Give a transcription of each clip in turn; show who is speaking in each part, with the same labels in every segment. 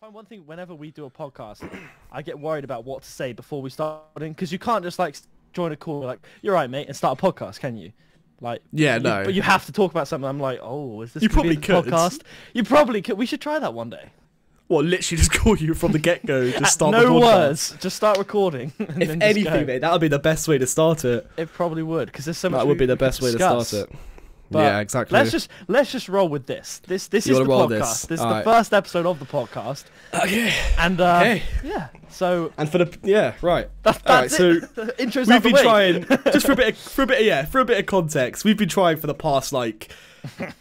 Speaker 1: find one thing whenever we do a podcast, I get worried about what to say before we start, because you can't just like join a call like, "You're right, mate," and start a podcast, can you? Like,
Speaker 2: no.
Speaker 1: But you have to talk about something. I'm like, oh, is this?
Speaker 2: You probably could.
Speaker 1: Podcast? You probably could. We should try that one day.
Speaker 2: What, literally just call you from the get-go, just start the
Speaker 1: no
Speaker 2: podcast?
Speaker 1: words, just start recording. And
Speaker 2: If
Speaker 1: then just
Speaker 2: anything,
Speaker 1: go.
Speaker 2: mate, that would be the best way to start it.
Speaker 1: It probably would, because there's so much.
Speaker 2: That would be the
Speaker 1: we could
Speaker 2: best way to
Speaker 1: discuss.
Speaker 2: start it.
Speaker 1: But
Speaker 2: yeah, exactly.
Speaker 1: Let's just roll with this. This is the
Speaker 2: wanna roll
Speaker 1: podcast. This is
Speaker 2: Alright.
Speaker 1: the first episode of the podcast.
Speaker 2: Okay.
Speaker 1: And
Speaker 2: Okay.
Speaker 1: yeah. So
Speaker 2: And for the right.
Speaker 1: that's
Speaker 2: Alright, so
Speaker 1: it. Intro's
Speaker 2: we've
Speaker 1: out the
Speaker 2: been
Speaker 1: way.
Speaker 2: trying just for a bit of context. We've been trying for the past like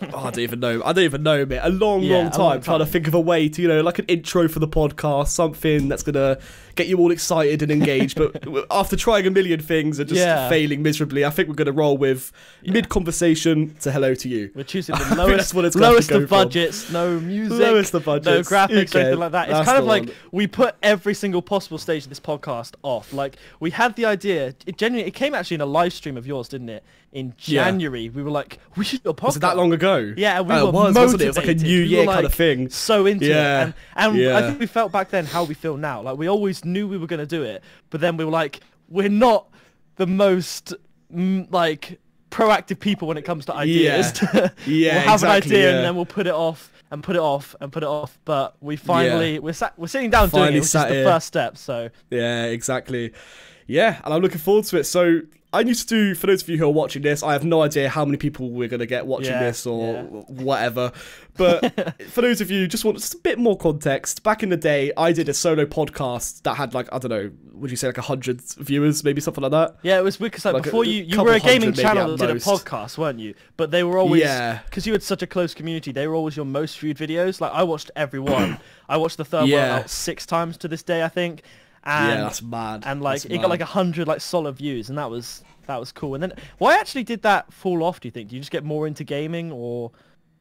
Speaker 2: I don't even know, mate. A long time trying to think of a way to, like an intro for the podcast, something that's gonna get you all excited and engaged. But after trying a million things and just failing miserably, I think we're gonna roll with mid-conversation to hello to you.
Speaker 1: We're choosing the lowest of budgets, no music,
Speaker 2: lowest of budgets,
Speaker 1: no graphics, or anything like that. It's kind of like
Speaker 2: one.
Speaker 1: we put every single possible stage of this podcast off. Like, we had the idea, it came actually in a live stream of yours, didn't it? In January, we were like, we should do a podcast.
Speaker 2: Was it that long ago?
Speaker 1: Yeah, we were
Speaker 2: wasn't it? It was like a
Speaker 1: motivated.
Speaker 2: New Year
Speaker 1: like,
Speaker 2: kind of thing.
Speaker 1: So into it. And I think we felt back then how we feel now. Like, we always knew we were going to do it, but then we were like, we're not the most, like, proactive people when it comes to ideas.
Speaker 2: Yeah,
Speaker 1: we'll have an idea
Speaker 2: and
Speaker 1: then we'll put it off and put it off and put it off. But we finally, we're sitting down doing it, which is the first step. So
Speaker 2: yeah, exactly. Yeah, and I'm looking forward to it. So I used to do, for those of you who are watching this, I have no idea how many people we're going to get watching this or whatever. But for those of you just want just a bit more context, back in the day, I did a solo podcast that had like, I don't know, would you say like 100 viewers, maybe something like that?
Speaker 1: Yeah, it was weird because like before you were a gaming channel that did a podcast, weren't you? But they were always, because you had such a close community, they were always your most viewed videos. Like, I watched every one. I watched the third one about 6 times to this day, I think. And,
Speaker 2: that's mad.
Speaker 1: And like it got like 100 like solid views, and that was cool. And then why actually did that fall off? Do you think? Do you just get more into gaming, or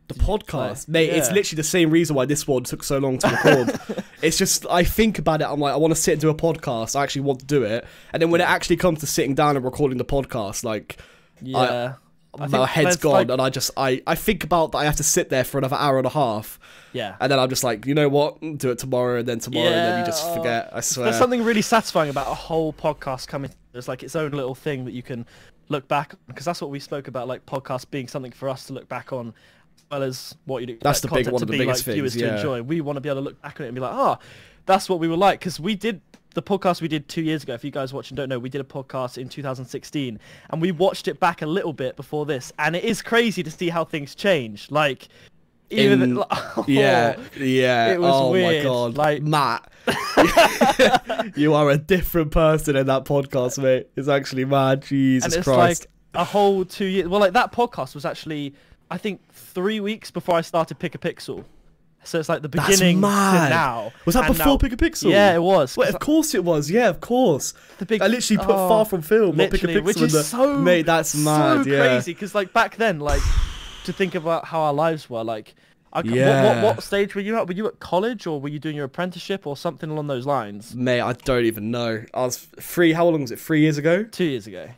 Speaker 2: the podcast, mate? It's literally the same reason why this one took so long to record. It's just, I think about it, I'm like, I want to sit and do a podcast. I actually want to do it, and then when it actually comes to sitting down and recording the podcast, like, my head's gone, like, and I think about that I have to sit there for another hour and a half. Yeah. And then I'm just like, you know what? Do it tomorrow, and then tomorrow, and then you just forget. I swear.
Speaker 1: There's something really satisfying about a whole podcast coming. There's like its own little thing that you can look back on, because that's what we spoke about, like podcasts being something for us to look back on, as well as what you'd expect
Speaker 2: that's the big one of the biggest
Speaker 1: like,
Speaker 2: things.
Speaker 1: To enjoy. We want to be able to look back on it and be like, oh, that's what we were like, because we did. The podcast we did 2 years ago, if you guys watch and don't know, we did a podcast in 2016, and we watched it back a little bit before this, and it is crazy to see how things change. Like, even it was weird.
Speaker 2: My god,
Speaker 1: like
Speaker 2: Matt, you are a different person in that podcast, mate. It's actually mad. Jesus
Speaker 1: and it's
Speaker 2: Christ,
Speaker 1: like a whole 2 years. Well, like that podcast was actually, I think, 3 weeks before I started Pick a Pixel. So it's like the beginning to now.
Speaker 2: Was that before Pick a Pixel?
Speaker 1: Yeah, it was.
Speaker 2: Wait, of course it was. Yeah, of course. I literally put Far From Film, not Pick a Pixel,
Speaker 1: which is so,
Speaker 2: mate, that's mad.
Speaker 1: So crazy, because like back then, like to think about how our lives were, like, what stage were you at? Were you at college, or were you doing your apprenticeship, or something along those lines?
Speaker 2: Mate, I don't even know. I was free. How long was it? 3 years ago?
Speaker 1: 2 years ago.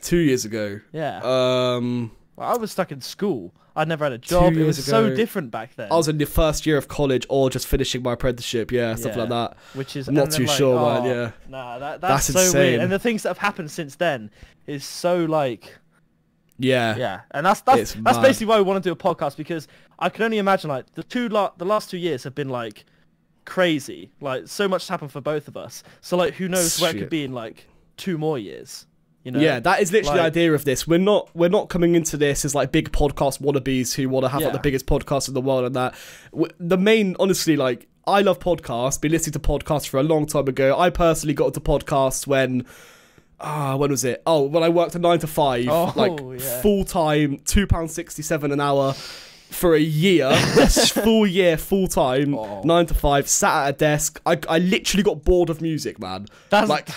Speaker 2: 2 years ago.
Speaker 1: Yeah. Well, I was stuck in school. I'd never had a job. It was so different back then.
Speaker 2: I was in the first year of college or just finishing my apprenticeship. Yeah, stuff like that.
Speaker 1: Which is,
Speaker 2: I'm not too sure, man. Yeah.
Speaker 1: Nah, that's so
Speaker 2: insane.
Speaker 1: weird. And the things that have happened since then is so like.
Speaker 2: Yeah.
Speaker 1: And that's basically why we want to do a podcast, because I can only imagine like the last 2 years have been like crazy. Like, so much has happened for both of us. So like, who knows where it could be in like 2 more years. You know?
Speaker 2: Yeah, that is literally the idea of this. We're not coming into this as like big podcast wannabes who want to have like the biggest podcast in the world and that. The main, honestly, like, I love podcasts. Been listening to podcasts for a long time ago. I personally got into podcasts when was it? Oh, when I worked a 9 to 5, full time, £2.67 an hour for a year, full year, full time, 9 to 5, sat at a desk. I literally got bored of music, man.
Speaker 1: That's
Speaker 2: like.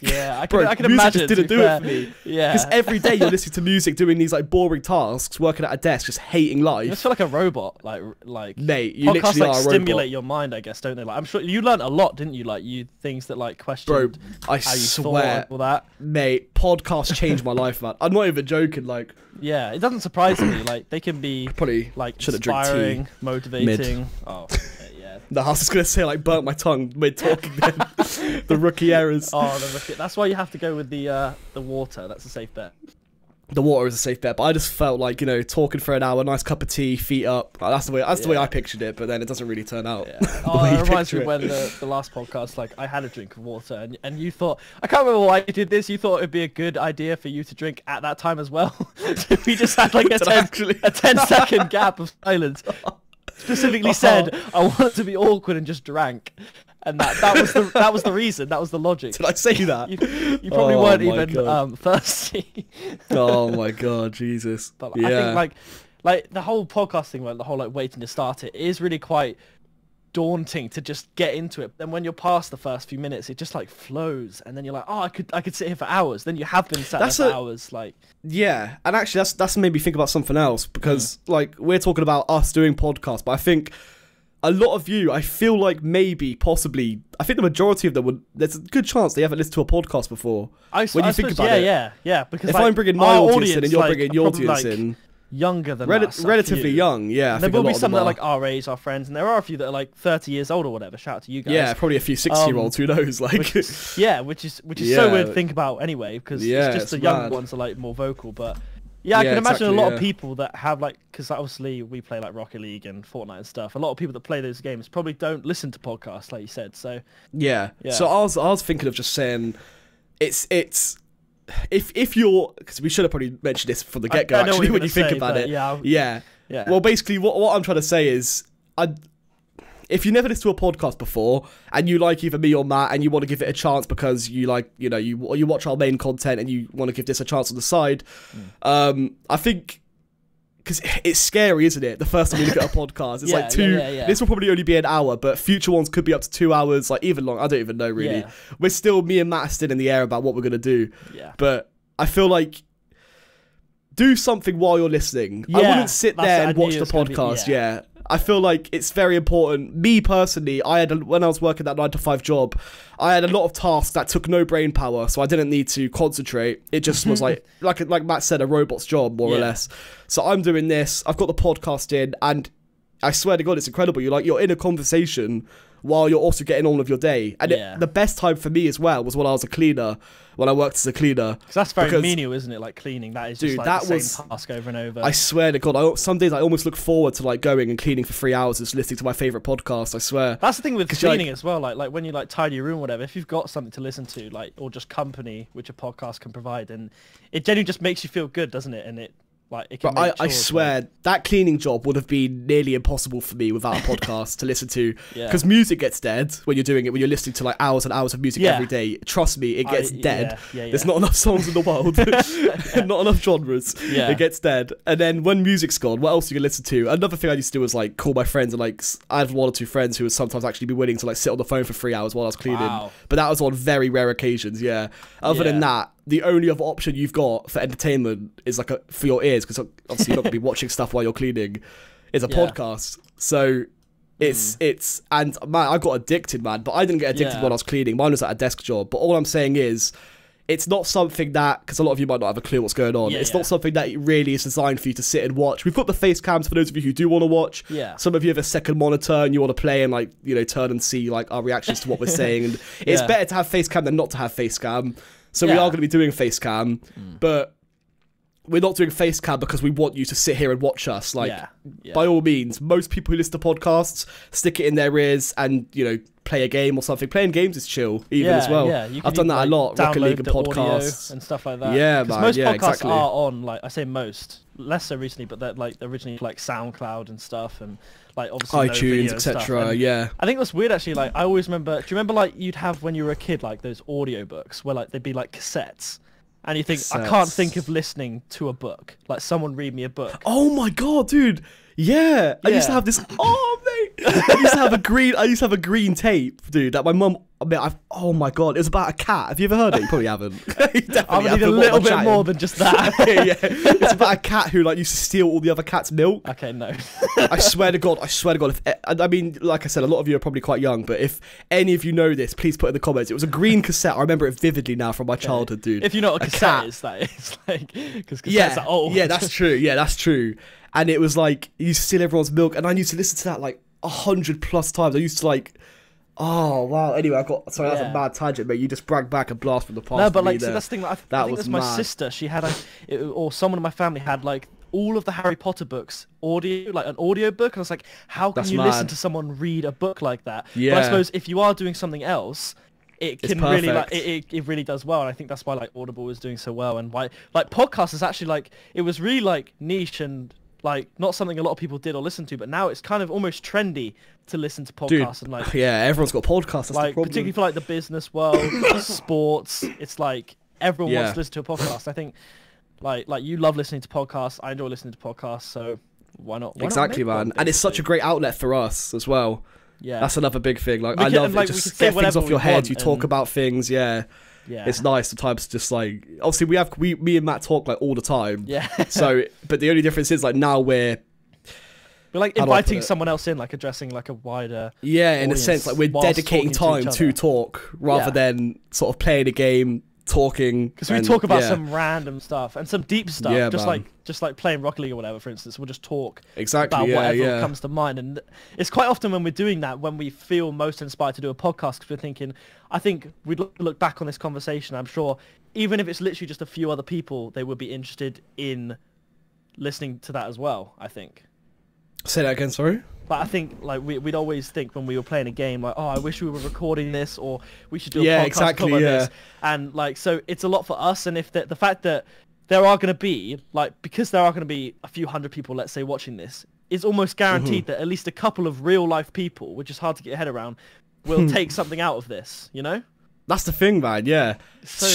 Speaker 1: Yeah, I can
Speaker 2: music
Speaker 1: imagine.
Speaker 2: Just didn't do it for me.
Speaker 1: Yeah,
Speaker 2: because every day you're listening to music, doing these like boring tasks, working at a desk, just hating life.
Speaker 1: You just feel like a robot, like.
Speaker 2: Mate, you
Speaker 1: podcasts
Speaker 2: literally are a robot.
Speaker 1: Stimulate your mind, I guess, don't they? Like, I'm sure you learned a lot, didn't you? Like, things that like questioned.
Speaker 2: Bro, I
Speaker 1: how you
Speaker 2: swear,
Speaker 1: all that.
Speaker 2: Mate, podcasts changed my life, man. I'm not even joking. Like,
Speaker 1: yeah, it doesn't surprise me. Like, they can be
Speaker 2: probably
Speaker 1: like inspiring, motivating. Oh, yeah.
Speaker 2: No, I was just gonna say like burnt my tongue mid talking. Then the rookie errors.
Speaker 1: Oh, the rookie. That's why you have to go with the water. That's a safe bet.
Speaker 2: The water is a safe bet, but I just felt like, talking for an hour, nice cup of tea, feet up. That's the way I pictured it, but then it doesn't really turn out.
Speaker 1: Yeah. Oh, it reminds me when the last podcast, like I had a drink of water, and you thought, I can't remember why you did this. You thought it'd be a good idea for you to drink at that time as well. So we just had like a 10-second gap of silence. Specifically said, I wanted to be awkward and just drank. And that was the reason. That was the logic.
Speaker 2: Did I say that?
Speaker 1: You probably weren't even thirsty.
Speaker 2: Oh my god, Jesus!
Speaker 1: But I think like the whole podcast thing, like the whole like waiting to start it, is really quite daunting to just get into it. Then when you're past the first few minutes, it just like flows, and then you're like, oh, I could sit here for hours. Then you have been sat there for hours, like.
Speaker 2: Yeah, and actually that's made me think about something else because like we're talking about us doing podcasts, but I think. A lot of you, I feel like maybe, possibly, I think the majority of them would. There's a good chance they haven't listened to a podcast before.
Speaker 1: When you think about it, yeah. Because
Speaker 2: if I'm bringing my audience in and you're bringing your audience in,
Speaker 1: younger than us,
Speaker 2: relatively young, yeah.
Speaker 1: There will be some that are like our age, our friends, and there are a few that are like 30 years old or whatever. Shout out to you guys.
Speaker 2: Yeah, probably a few 60-year-olds. Who knows? Like,
Speaker 1: which is so weird to think about anyway, because it's just the young ones are like more vocal, but. Yeah, I can imagine a lot of people that have like, because obviously we play like Rocket League and Fortnite and stuff. A lot of people that play those games probably don't listen to podcasts, like you said. So
Speaker 2: yeah. So I was thinking of just saying, it's if you're, because we should have probably mentioned this from the get go. Actually, when you think about it, yeah. Well, basically, what I'm trying to say is, if you never listened to a podcast before and you like either me or Matt and you want to give it a chance because you like, you watch our main content and you want to give this a chance on the side, I think, because it's scary, isn't it? The first time you look at a podcast, it's like this will probably only be an hour, but future ones could be up to 2 hours, like even long. I don't even know really. Yeah. Me and Matt are still in the air about what we're going to do. Yeah. But I feel like, do something while you're listening. I wouldn't sit there and watch the podcast. I feel like it's very important. Me personally, when I was working that 9-to-5 job, I had a lot of tasks that took no brain power, so I didn't need to concentrate. It just was like Matt said, a robot's job, more or less. So I'm doing this. I've got the podcast in, and I swear to God, it's incredible. You're in a conversation while you're also getting on with your day. And the best time for me as well was when I was a cleaner, when I worked as a cleaner.
Speaker 1: Because that's very menial, isn't it? Like cleaning, that is just the same task over and over.
Speaker 2: I swear to God, some days I almost look forward to like going and cleaning for 3 hours, just listening to my favourite podcast, I swear.
Speaker 1: That's the thing with cleaning as well, like when you like tidy your room or whatever, if you've got something to listen to, like, or just company, which a podcast can provide, and it genuinely just makes you feel good, doesn't it? And it But
Speaker 2: I swear that cleaning job would have been nearly impossible for me without a podcast to listen to, because music gets dead when you're doing it, when you're listening to like hours and hours of music every day. Trust me, it gets dead. There's not enough songs in the world, not enough genres. It gets dead. And then when music's gone, what else do you can listen to? Another thing I used to do was like call my friends, and like I had 1 or 2 friends who would sometimes actually be willing to like sit on the phone for 3 hours while I was cleaning. But that was on very rare occasions. Other than that, the only other option you've got for entertainment is like for your ears, because obviously you're not going to be watching stuff while you're cleaning, is a podcast. So it's and man, I got addicted, man, but I didn't get addicted when I was cleaning. Mine was at a desk job. But all I'm saying is, it's not something that, because a lot of you might not have a clue what's going on, it's not something that really is designed for you to sit and watch. We've got the face cams for those of you who do want to watch. Some of you have a second monitor and you want to play and like, turn and see like our reactions to what we're saying. And it's better to have face cam than not to have face cam. So we are going to be doing face cam, but we're not doing face cam because we want you to sit here and watch us. Like, by all means, most people who listen to podcasts stick it in their ears and, play a game or something. Playing games is chill as well. I've done that a lot. Rocket League and podcasts
Speaker 1: and stuff like that.
Speaker 2: Yeah, man.
Speaker 1: Most podcasts
Speaker 2: exactly.
Speaker 1: are on, like, I say most, less so recently, but they're like originally like SoundCloud and stuff, and like obviously
Speaker 2: iTunes, etc.
Speaker 1: I think that's weird actually. Like, I always remember. Do you remember like you'd have when you were a kid like those audiobooks where like they'd be like cassettes, and you think I can't think of listening to a book, like someone read me a book.
Speaker 2: Oh my god, dude. Yeah. I used to have this. Oh mate, I used to have a green tape, dude. That my mum. Oh my god, it was about a cat. Have you ever heard it? You probably haven't.
Speaker 1: I need a little bit more than just that.
Speaker 2: It's about a cat who like used to steal all the other cats' milk.
Speaker 1: Okay, no.
Speaker 2: I swear to God. I mean, like I said, a lot of you are probably quite young, but if any of you know this, please put in the comments. It was a green cassette. I remember it vividly now from my childhood, dude.
Speaker 1: If you know what a cassette is, that is like, because cassettes are old.
Speaker 2: Yeah, that's true. And it was like, you used to steal everyone's milk, and I used to listen to that like 100+ times. I used to like. Oh wow! Anyway, that's a mad tangent, mate. You just bragged back a blast from the past.
Speaker 1: No, but like,
Speaker 2: so
Speaker 1: that's the thing. I think that's my sister. She had or someone in my family had like all of the Harry Potter books, like an audio book. And I was like, how can you listen to someone read a book like that?
Speaker 2: Yeah.
Speaker 1: But I suppose if you are doing something else, it can really like it really does well. And I think that's why like Audible is doing so well, and why like podcasts is actually like it was really like niche and like not something a lot of people did or listen to, but now it's kind of almost trendy to listen to podcasts.
Speaker 2: Dude,
Speaker 1: and like
Speaker 2: everyone's got podcasts. That's
Speaker 1: like
Speaker 2: the
Speaker 1: particularly for like the business world, sports. It's like everyone wants to listen to a podcast. I think like you love listening to podcasts. I enjoy listening to podcasts, so why not?
Speaker 2: Exactly, man. And it's such a great outlet for us as well.
Speaker 1: Yeah,
Speaker 2: that's another big thing. Like I love it. Just get things off your head. You talk about things. Yeah. It's nice sometimes. Just like obviously me and Matt talk like all the time.
Speaker 1: Yeah.
Speaker 2: So, but the only difference is like now we're
Speaker 1: like inviting someone else in, like addressing like a wider
Speaker 2: in a sense, like we're dedicating time to talk rather than sort of playing a game, talking.
Speaker 1: Because we talk about some random stuff and some deep stuff, just like playing Rocket League or whatever, for instance. We'll just talk about whatever comes to mind, and it's quite often when we're doing that when we feel most inspired to do a podcast, because we're thinking, I think we'd look back on this conversation, I'm sure even if it's literally just a few other people, they would be interested in listening to that as well. I think.
Speaker 2: Say that again, sorry.
Speaker 1: But I think like we'd always think when we were playing a game like, oh, I wish we were recording this, or we should do a podcast on this. And like, so it's a lot for us. And if the fact that there are going to be because there are going to be a few hundred people, let's say, watching this, it's almost guaranteed that at least a couple of real life people, which is hard to get your head around, will take something out of this, you know?
Speaker 2: That's the thing, man. Yeah,
Speaker 1: so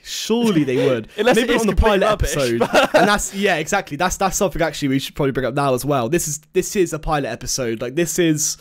Speaker 2: surely they would.
Speaker 1: Maybe on the pilot episode,
Speaker 2: and that's exactly. That's something actually we should probably bring up now as well. This is a pilot episode. Like this is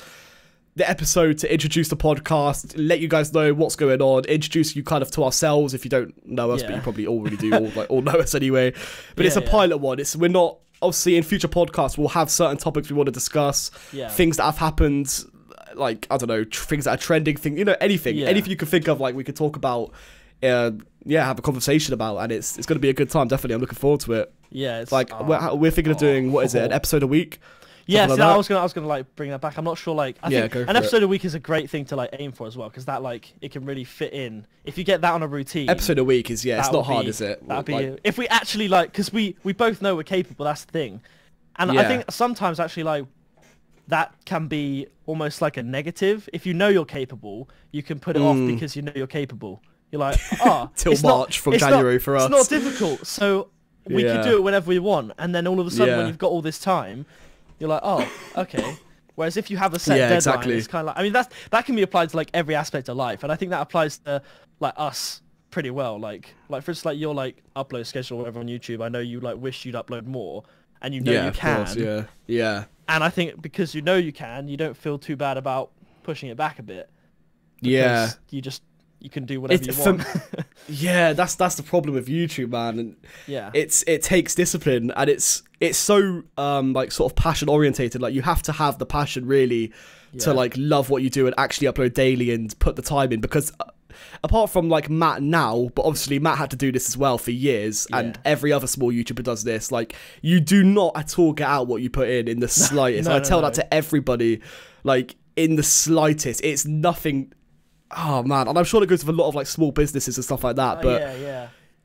Speaker 2: the episode to introduce the podcast, let you guys know what's going on, introduce you kind of to ourselves if you don't know us, but you probably already do, all know us anyway. But it's a pilot one. We're not obviously in future podcasts. We'll have certain topics we want to discuss, things that have happened. Like, I don't know, things that are trending, anything you can think of, like we could talk about, have a conversation about, and it's going to be a good time. Definitely, I'm looking forward to it.
Speaker 1: Yeah, it's
Speaker 2: like we're thinking of doing an episode a week.
Speaker 1: Yeah, like I was gonna like bring that back. I'm not sure. Like, I think an episode a week is a great thing to like aim for as well, because that like it can really fit in. If you get that on a routine,
Speaker 2: episode a week is it's not hard, is it?
Speaker 1: That'd be if we actually like, because we both know we're capable. That's the thing, and I think sometimes actually like. That can be almost like a negative. If you know you're capable, you can put it off because you know you're capable. You're like,
Speaker 2: till March from January for us.
Speaker 1: It's not difficult, so we can do it whenever we want. And then all of a sudden, when you've got all this time, you're like, oh, okay. Whereas if you have a set deadline, it's kind of like, I mean, that can be applied to like every aspect of life, and I think that applies to like us pretty well. Like for instance, like your like upload schedule or whatever on YouTube. I know you like wish you'd upload more, and you know you can.
Speaker 2: Course, yeah. And
Speaker 1: I think because you know you can, you don't feel too bad about pushing it back a bit.
Speaker 2: Yeah.
Speaker 1: You can do whatever you want.
Speaker 2: That's the problem with YouTube, man. And it takes discipline, and it's so like sort of passion orientated. Like you have to have the passion really to like love what you do and actually upload daily and put the time in, because apart from like Matt now, but obviously Matt had to do this as well for years, and every other small YouTuber does this. Like you do not at all get out what you put in the slightest. I tell that to everybody, like in the slightest. It's nothing. Oh man, and I'm sure it goes with a lot of like small businesses and stuff like that. But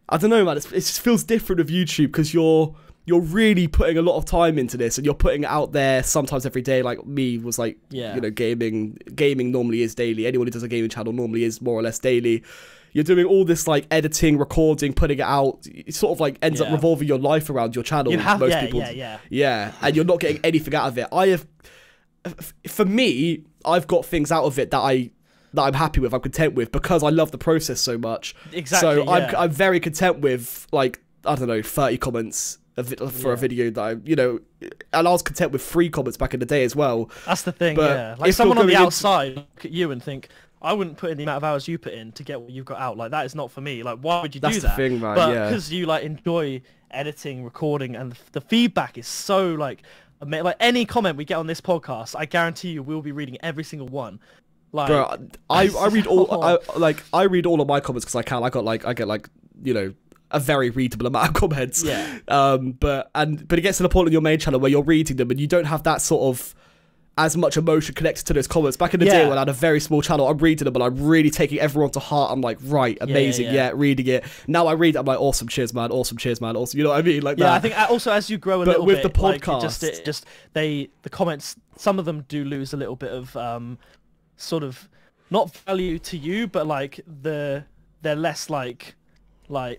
Speaker 2: I don't know, man. It just feels different with YouTube because you're really putting a lot of time into this, and you're putting it out there sometimes every day. Like me was like, gaming normally is daily. Anyone who does a gaming channel normally is more or less daily. You're doing all this like editing, recording, putting it out. It sort of like ends up revolving your life around your channel. Most people, and you're not getting anything out of it. For me, I've got things out of it that I'm happy with, I'm content with, because I love the process so much.
Speaker 1: Exactly.
Speaker 2: So I'm very content with like, I don't know, 30 comments for a video that and I was content with 3 comments back in the day as well.
Speaker 1: That's the thing, Like someone on the outside look at you and think, I wouldn't put in the amount of hours you put in to get what you've got out. Like that is not for me. Like why would you do that?
Speaker 2: That's the thing, man.
Speaker 1: But because you like enjoy editing, recording, and the feedback is so like any comment we get on this podcast, I guarantee you we'll be reading every single one. Like, bro,
Speaker 2: I read all I read all of my comments because I can. I get a very readable amount of comments.
Speaker 1: Yeah.
Speaker 2: But it gets to the point on your main channel where you're reading them and you don't have that sort of as much emotion connected to those comments. Back in the day when I had a very small channel, I'm reading them and I'm really taking everyone to heart. I'm like, right, amazing, reading it. Now I read it, I'm like, awesome, cheers, man, awesome, you know what I mean? Like that.
Speaker 1: Yeah, I think also as you grow a little bit,
Speaker 2: with the podcast,
Speaker 1: the comments, some of them do lose a little bit of sort of not value to you, but like they're less like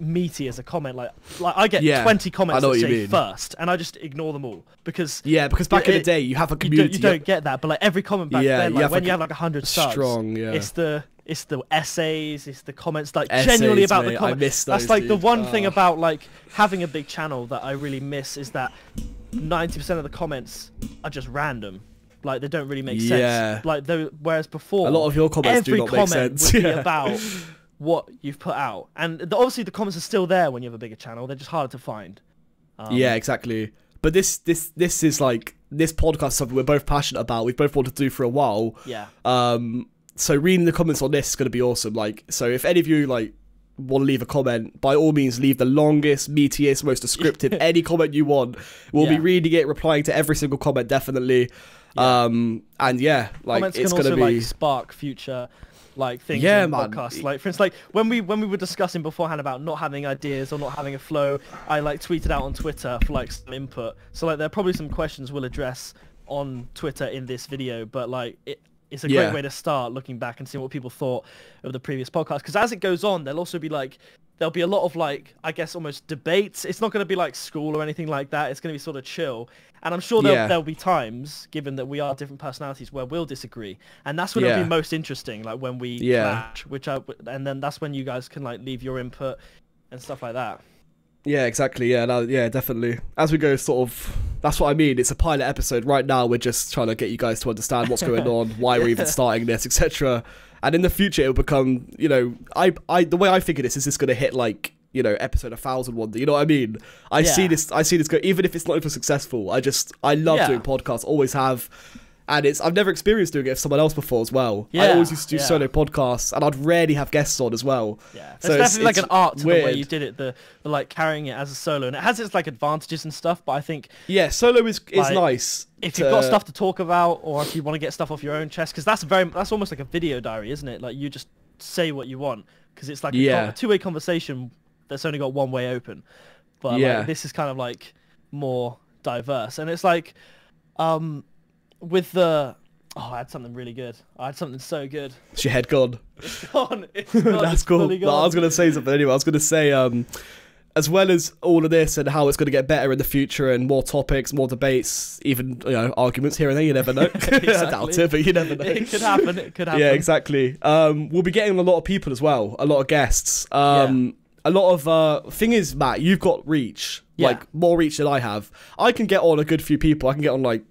Speaker 1: meaty as a comment. Like I get 20 comments that say first, and I just ignore them all because
Speaker 2: back in the day you have a community.
Speaker 1: You don't get that, but like every comment back then, like when you have like 100 subs, it's the essays, it's the comments, like genuinely about the comments.
Speaker 2: I miss those,
Speaker 1: that's like the one thing about like having a big channel that I really miss is that 90% of the comments are just random. Like they don't really make sense. Like whereas before,
Speaker 2: a lot of your comments do not make sense.
Speaker 1: Every comment would be about what you've put out, and obviously the comments are still there when you have a bigger channel. They're just harder to find.
Speaker 2: Yeah, exactly. But this is like, this podcast is something we're both passionate about. We've both wanted to do for a while.
Speaker 1: Yeah.
Speaker 2: So reading the comments on this is going to be awesome. Like, so if any of you like want to leave a comment, by all means leave the longest, meatiest, most descriptive any comment you want. We'll be reading it, replying to every single comment, definitely. And like
Speaker 1: comments
Speaker 2: it's
Speaker 1: can
Speaker 2: going to
Speaker 1: also
Speaker 2: be
Speaker 1: like spark future like things in the podcast. Like for instance, like when we were discussing beforehand about not having ideas or not having a flow, I like tweeted out on Twitter for like some input. So like there are probably some questions we'll address on Twitter in this video, but like it's a great way to start looking back and seeing what people thought of the previous podcast, because as it goes on there'll be a lot of like, I guess, almost debates. It's not going to be like school or anything like that. It's going to be sort of chill. And I'm sure there'll be times, given that we are different personalities, where we'll disagree. And that's when it'll be most interesting, like when we clash, and then that's when you guys can like leave your input and stuff like that.
Speaker 2: Yeah, exactly. Yeah, definitely. As we go, sort of, that's what I mean. It's a pilot episode. Right now, we're just trying to get you guys to understand what's going on, why we're even starting this, etc. And in the future, it'll become, you know, the way I figure this is going to hit like, you know, episode 1,000 one day. You know what I mean? I see this go, even if it's not even successful. I love doing podcasts, always have. And I've never experienced doing it with someone else before as well. I always used to do solo podcasts, and I'd rarely have guests on as well.
Speaker 1: Yeah, there's definitely like an art to the way you did it, the like carrying it as a solo, and it has its like advantages and stuff. But I think
Speaker 2: solo is like, nice
Speaker 1: if you've got stuff to talk about, or if you want to get stuff off your own chest, because that's almost like a video diary, isn't it? Like you just say what you want, because it's like a two-way conversation that's only got one way open. But like, this is kind of like more diverse, and it's like with the I had something really good. I had something so good.
Speaker 2: Is your head gone?
Speaker 1: It's gone. It's gone.
Speaker 2: That's cool.
Speaker 1: Gone.
Speaker 2: No, I was going to say something anyway. I was going to say, as well as all of this and how it's going to get better in the future and more topics, more debates, even, you know, arguments here and there, you never know.
Speaker 1: Exactly.
Speaker 2: I doubt it, but you never know.
Speaker 1: It could happen.
Speaker 2: Yeah, exactly. We'll be getting a lot of people as well, a lot of guests. A lot of thing is, Matt, you've got reach, like more reach than I have. I can get on a good few people. I can get on like,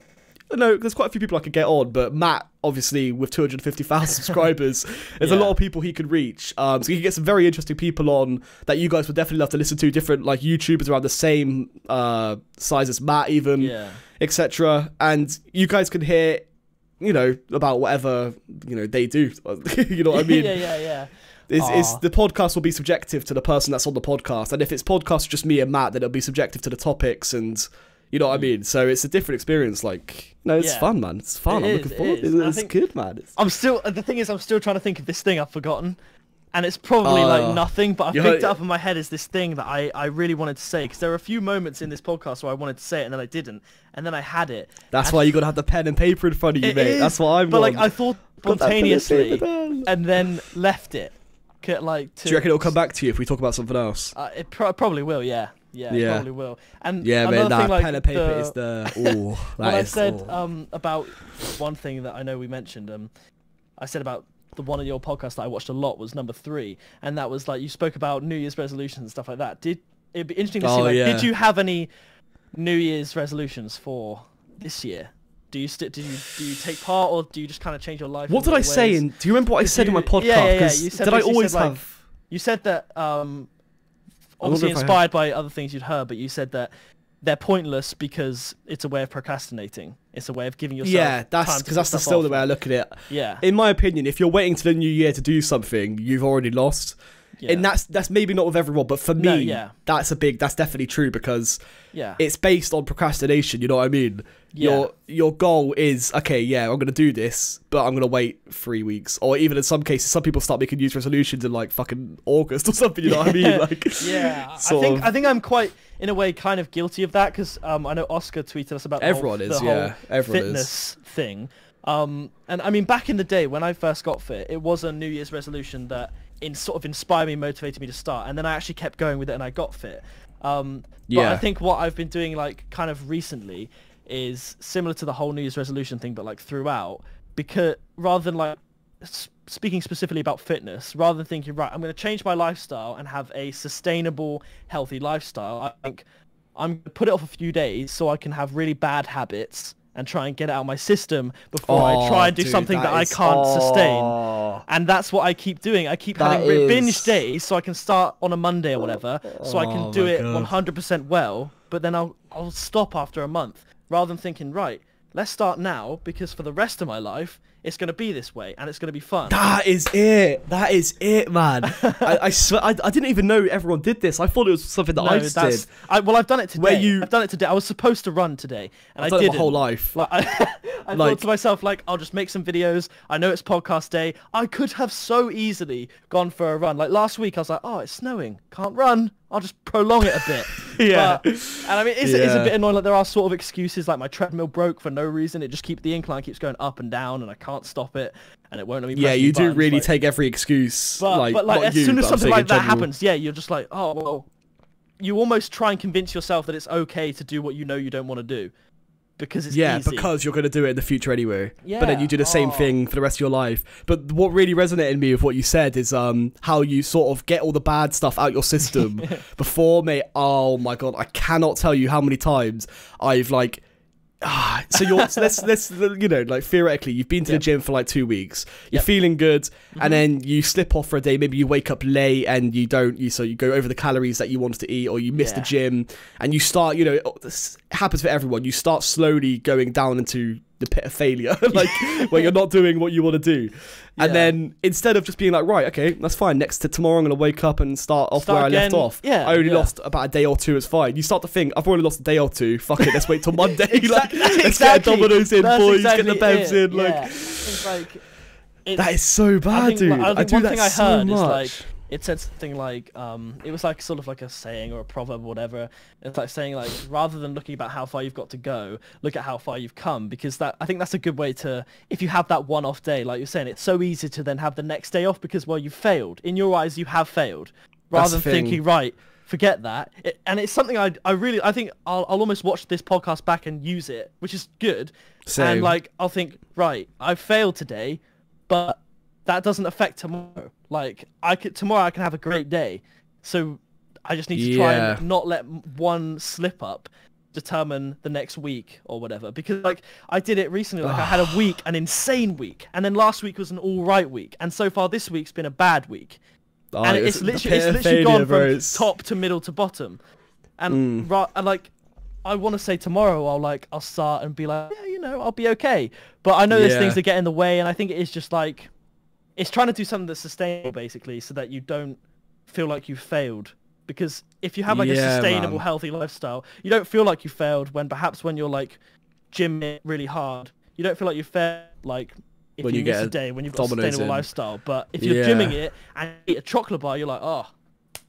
Speaker 2: no, there's quite a few people I could get on, but Matt, obviously, with 250,000 subscribers, there's a lot of people he could reach. So he can get some very interesting people on that you guys would definitely love to listen to. Different like YouTubers around the same size as Matt, even, etc. And you guys can hear, you know, about whatever they do. You know what I mean?
Speaker 1: Yeah.
Speaker 2: The podcast will be subjective to the person that's on the podcast, and if it's podcast just me and Matt, then it'll be subjective to the topics and. You know what I mean? So it's a different experience. Like, no, it's fun, man. It's fun. I'm looking forward. It's good, man.
Speaker 1: The thing is, I'm still trying to think of this thing I've forgotten, and it's probably like nothing. But I picked it up in my head as this thing that I really wanted to say, because there were a few moments in this podcast where I wanted to say it and then I didn't, and then I had it.
Speaker 2: That's why you gotta have the pen and paper in front of you, mate. That's what I'm.
Speaker 1: But like, I thought spontaneously, and then left it. Like,
Speaker 2: do you reckon it'll come back to you if we talk about something else?
Speaker 1: It probably will. Yeah, probably will. And
Speaker 2: man,
Speaker 1: thing, like,
Speaker 2: pen and paper is the. Ooh,
Speaker 1: when I said about one thing that I know we mentioned, I said about the one of your podcasts that I watched a lot was number 3, and that was like you spoke about New Year's resolutions and stuff like that. It'd be interesting to see like, did you have any New Year's resolutions for this year? Do you take part, or do you just kind of change your life?
Speaker 2: What did I say? Do you remember what I said in my podcast?
Speaker 1: Yeah. You said,
Speaker 2: did I always have?
Speaker 1: Like, you said that obviously inspired by other things you'd heard, but you said that they're pointless because it's a way of procrastinating. It's a way of giving yourself
Speaker 2: that's because that's still the way I look at it.
Speaker 1: Yeah.
Speaker 2: In my opinion, if you're waiting till the new year to do something, you've already lost. And that's maybe not with everyone, but for me, that's definitely true, because it's based on procrastination. You know what I mean? Your goal is, okay, I'm going to do this, but I'm going to wait 3 weeks, or even in some cases, some people start making New Year's resolutions in like fucking August or something. You know what I mean? Like,
Speaker 1: I think I'm quite, in a way, kind of guilty of that, because I know Oscar tweeted us about the whole fitness thing. And I mean, back in the day when I first got fit, it was a New Year's resolution that sort of inspired me, motivated me to start, and then I actually kept going with it and I got fit. But I think what I've been doing, like, kind of recently is similar to the whole New Year's resolution thing, but like throughout, because rather than like speaking specifically about fitness, rather than thinking, right, I'm going to change my lifestyle and have a sustainable, healthy lifestyle, I think I'm going to put it off a few days so I can have really bad habits and try and get it out of my system before I try and do something that I can't sustain. And that's what I keep doing. I keep having binge days so I can start on a Monday or whatever, so I can do it 100% well, but then I'll stop after a month, rather than thinking, right, let's start now, because for the rest of my life, it's going to be this way, and it's going to be fun.
Speaker 2: That is it, man. I swear, I didn't even know everyone did this. I thought it was something that I just did.
Speaker 1: I've done it today. I've done it today. I was supposed to run today, and
Speaker 2: I've
Speaker 1: I
Speaker 2: done
Speaker 1: didn't.
Speaker 2: it my whole life.
Speaker 1: Like, I thought to myself, like, I'll just make some videos. I know it's podcast day. I could have so easily gone for a run. Like last week, I was like, oh, it's snowing, can't run. I'll just prolong it a bit. And I mean, it's a bit annoying. Like, there are sort of excuses, like my treadmill broke for no reason. It just the incline keeps going up and down, and I can't stop it, and it won't let me press
Speaker 2: you do
Speaker 1: buttons.
Speaker 2: really take every excuse.
Speaker 1: But as soon as something like that happens, you're just like, oh, well, you almost try and convince yourself that it's okay to do what you know you don't want to do. Because it's easy.
Speaker 2: Because you're going to do it in the future anyway. But then you do the same thing for the rest of your life. But what really resonated in me with what you said is how you sort of get all the bad stuff out your system before, mate. Oh my God, I cannot tell you how many times I've like... let's you know, like, theoretically, you've been to the gym for like 2 weeks, you're feeling good, and then you slip off for a day. Maybe you wake up late and you go over the calories that you wanted to eat, or you miss the gym, and you start, you know, this happens for everyone, you start slowly going down into the pit of failure, like where you're not doing what you want to do. And then instead of just being like, right, okay, that's fine, tomorrow I'm going to wake up and start off where I left off. I only lost about a day or two, it's fine. You start to think, I've already lost a day or two, fuck it, let's wait till Monday. Let's get Domino's in, boys, get the Bevs in.
Speaker 1: It's like,
Speaker 2: that is so bad, dude. I do that so much. Is like,
Speaker 1: it said something like, it was like sort of like a saying or a proverb or whatever. It's like saying, like, rather than looking about how far you've got to go, look at how far you've come, because I think that's a good way to, if you have that one-off day, like you're saying, it's so easy to then have the next day off because, well, you've failed. In your eyes, you have failed. Rather than thinking, right, forget that. And it's something I think I'll almost watch this podcast back and use it, which is good.
Speaker 2: Same.
Speaker 1: And like, I'll think, right, I failed today, but that doesn't affect tomorrow. Like, tomorrow I can have a great day. So I just need to try and not let one slip up determine the next week or whatever. Because like, I did it recently. Like, I had a week, an insane week, and then last week was an all right week, and so far this week's been a bad week. And it's literally gone from top to middle to bottom. And like, I want to say tomorrow I'll start and be like, yeah, you know, I'll be okay. But I know there's things that get in the way, and I think it is just like, it's trying to do something that's sustainable, basically, so that you don't feel like you've failed. Because if you have like a sustainable, healthy lifestyle, you don't feel like you failed when you're like gymming really hard. You don't feel like you failed like if you miss a day when you've got a sustainable lifestyle. But if you're gymming it and you eat a chocolate bar, you're like, oh,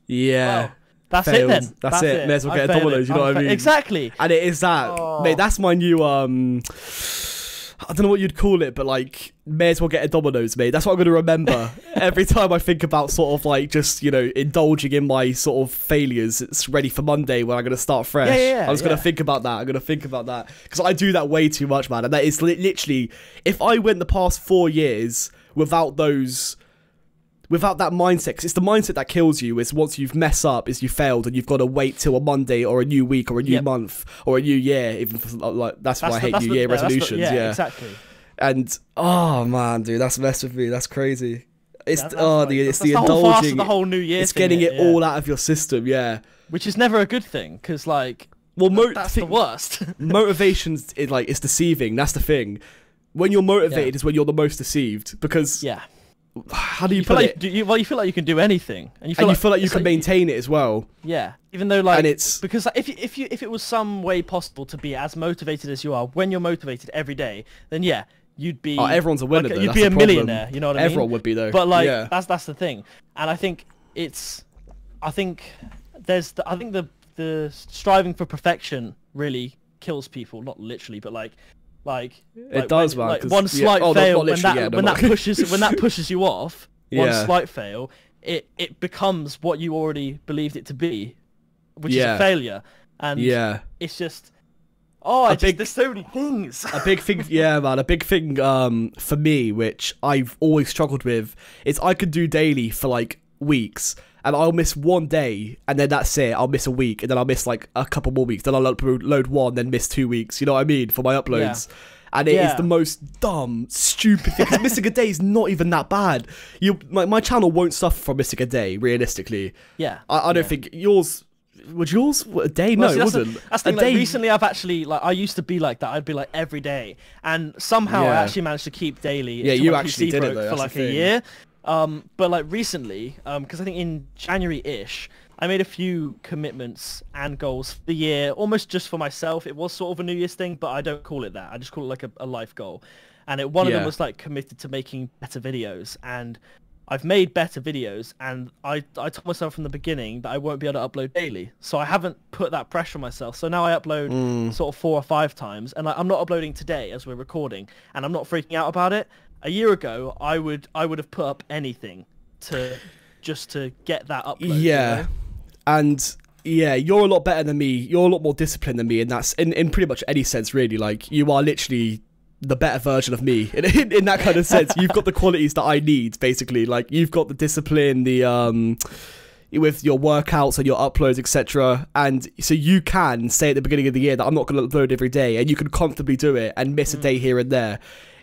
Speaker 1: well, that's
Speaker 2: failed.
Speaker 1: it then.
Speaker 2: That's it. May as well get a Domino's, you know what I mean?
Speaker 1: Exactly.
Speaker 2: And it is that. Mate, that's my new I don't know what you'd call it, but like, may as well get a Domino's, mate. That's what I'm going to remember every time I think about sort of like just, you know, indulging in my sort of failures. It's ready for Monday when I'm going to start fresh. I was going to think about that. I'm going to think about that because I do that way too much, man. And that is literally, if I went the past 4 years without that mindset, 'cause it's the mindset that kills you, is once you've messed up, is you failed, and you've got to wait till a Monday or a new week or a new month or a new year. Even for, like, that's why I hate New Year resolutions.
Speaker 1: Exactly.
Speaker 2: And oh man, dude, that's messed with me. That's crazy. It's
Speaker 1: it's
Speaker 2: the indulging,
Speaker 1: the whole New Year.
Speaker 2: It's getting it all out of your system.
Speaker 1: Which is never a good thing, because like, that's the worst.
Speaker 2: Motivation's it's deceiving. That's the thing. When you're motivated is when you're the most deceived, because how do you
Speaker 1: feel
Speaker 2: put
Speaker 1: like,
Speaker 2: it?
Speaker 1: you feel like you can do anything, and you feel
Speaker 2: like you can maintain it as well.
Speaker 1: Yeah, even though like,
Speaker 2: and it's
Speaker 1: because if it was some way possible to be as motivated as you are when you're motivated every day, then yeah, you'd be.
Speaker 2: Everyone's a winner.
Speaker 1: Like,
Speaker 2: though.
Speaker 1: You'd
Speaker 2: That's
Speaker 1: be a
Speaker 2: the problem.
Speaker 1: millionaire. You know what I mean?
Speaker 2: Everyone would be though.
Speaker 1: But like,
Speaker 2: yeah.
Speaker 1: that's the thing, and I think the striving for perfection really kills people. Not literally, but like
Speaker 2: it does, man.
Speaker 1: Like one slight fail when that pushes you off. One
Speaker 2: Yeah.
Speaker 1: slight fail, it becomes what you already believed it to be, which is a failure. And it's just there's so many things.
Speaker 2: A big thing, yeah, man. A big thing for me, which I've always struggled with, is I could do daily for like weeks, and I'll miss one day, and then that's it. I'll miss a week, and then I'll miss like a couple more weeks. Then I'll upload one, then miss 2 weeks. You know what I mean, for my uploads. Yeah. And it is the most dumb, stupid thing. Because missing a day is not even that bad. My channel won't suffer from missing a day, realistically.
Speaker 1: Yeah.
Speaker 2: I don't think yours. Was yours a day? No, it wasn't.
Speaker 1: That's the thing. Like, recently, I've actually I used to be like that. I'd be like every day, and somehow I actually managed to keep daily.
Speaker 2: Yeah, you actually did it though,
Speaker 1: for like a year. But like recently, because I think in January-ish, I made a few commitments and goals for the year, almost just for myself. It was sort of a New Year's thing, but I don't call it that. I just call it like a life goal. And one of them was like committed to making better videos, and I've made better videos, and I told myself from the beginning that I won't be able to upload daily. So I haven't put that pressure on myself. So now I upload sort of 4 or 5 times, and I'm not uploading today as we're recording, and I'm not freaking out about it. A year ago, I would have put up anything to get that upload.
Speaker 2: Yeah.
Speaker 1: You know?
Speaker 2: And yeah, you're a lot better than me. You're a lot more disciplined than me, and that's in pretty much any sense, really. Like, you are literally the better version of me in that kind of sense. You've got the qualities that I need, basically. Like, you've got the discipline, the with your workouts and your uploads, etc. And so you can say at the beginning of the year that I'm not going to upload every day, and you can comfortably do it and miss a day here and there.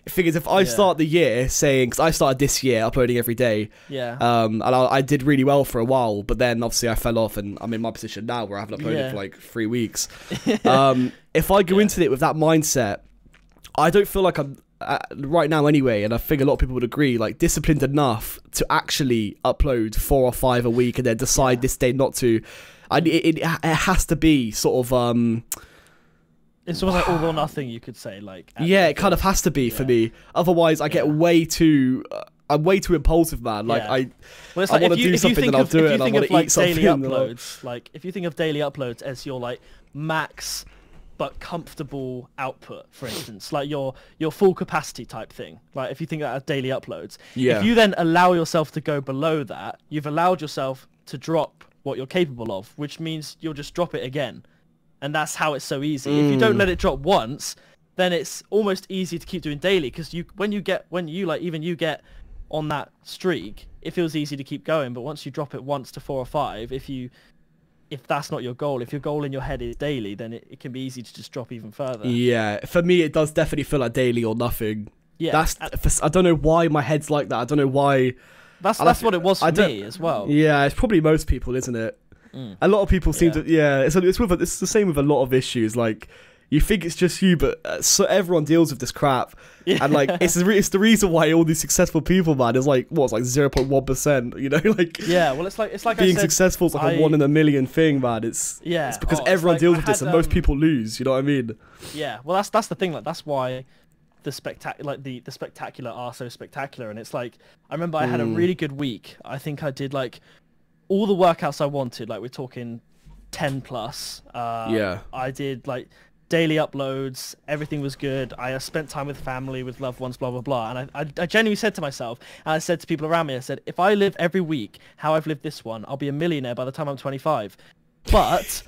Speaker 2: The thing is, if I start the year saying, because I started this year uploading every day, and I did really well for a while, but then obviously I fell off, and I'm in my position now where I haven't uploaded for like 3 weeks. If I go into it with that mindset, I don't feel like I'm right now anyway, and I think a lot of people would agree, like disciplined enough to actually upload 4 or 5 a week and then decide this day not to. It has to be sort of
Speaker 1: it's almost like all or nothing, you could say. Like,
Speaker 2: it kind of has to be for me. Otherwise, I get way too. I'm way too impulsive, man. Like I want to do something, and I'll do it. And I want to eat something.
Speaker 1: Daily uploads, like if you think of daily uploads as your like max but comfortable output, for instance, like your full capacity type thing. Like if you think about daily uploads, if you then allow yourself to go below that, you've allowed yourself to drop what you're capable of, which means you'll just drop it again. And that's how it's so easy. If you don't let it drop once, then it's almost easy to keep doing daily, because when you get on that streak, it feels easy to keep going. But once you drop it once to 4 or 5, if that's not your goal, if your goal in your head is daily, then it can be easy to just drop even further. Yeah,
Speaker 2: for me, it does definitely feel like daily or nothing.
Speaker 1: Yeah,
Speaker 2: I don't know why my head's like that. I don't know why.
Speaker 1: That's what it was for me as well.
Speaker 2: Yeah, it's probably most people, isn't it? A lot of people seem to. Yeah, it's the same with a lot of issues. Like, you think it's just you, but so everyone deals with this crap. Yeah. And like, it's the reason why all these successful people, man, is like 0.1%. You know, like
Speaker 1: well, it's like
Speaker 2: being successful is like a 1 in a million thing, man. It's because everyone deals with this, and most people lose. You know what I mean?
Speaker 1: Yeah, well, that's the thing. Like, that's why the spectacular are so spectacular. And it's like, I remember I had a really good week. I think I did like all the workouts I wanted. Like, we're talking 10 plus. I did like daily uploads. Everything was good. I spent time with family, with loved ones, blah blah blah. And I genuinely said to myself, and I said to people around me, I said, if I live every week how I've lived this one, I'll be a millionaire by the time I'm 25. But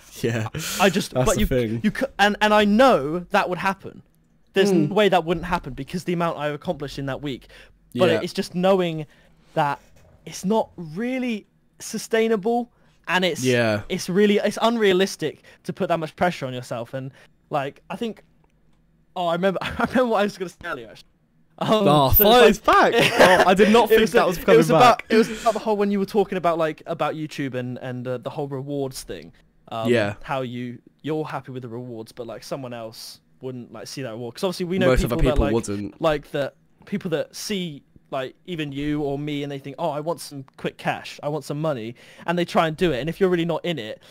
Speaker 1: and I know that would happen. There's no way that wouldn't happen, because the amount I accomplished in that week. But it's just knowing that it's not really sustainable, and it's unrealistic to put that much pressure on yourself. And like, I think I remember what I was going to say earlier, actually.
Speaker 2: It's back. I did not think that was coming back.
Speaker 1: It was about the whole, when you were talking about about YouTube and the whole rewards thing. How you're happy with the rewards, but like someone else wouldn't like see that reward, because obviously we know
Speaker 2: most
Speaker 1: people
Speaker 2: other people
Speaker 1: that
Speaker 2: wouldn't.
Speaker 1: like the people that see like even you or me, and they think, oh, I want some quick cash, I want some money, and they try and do it. And if you're really not in it,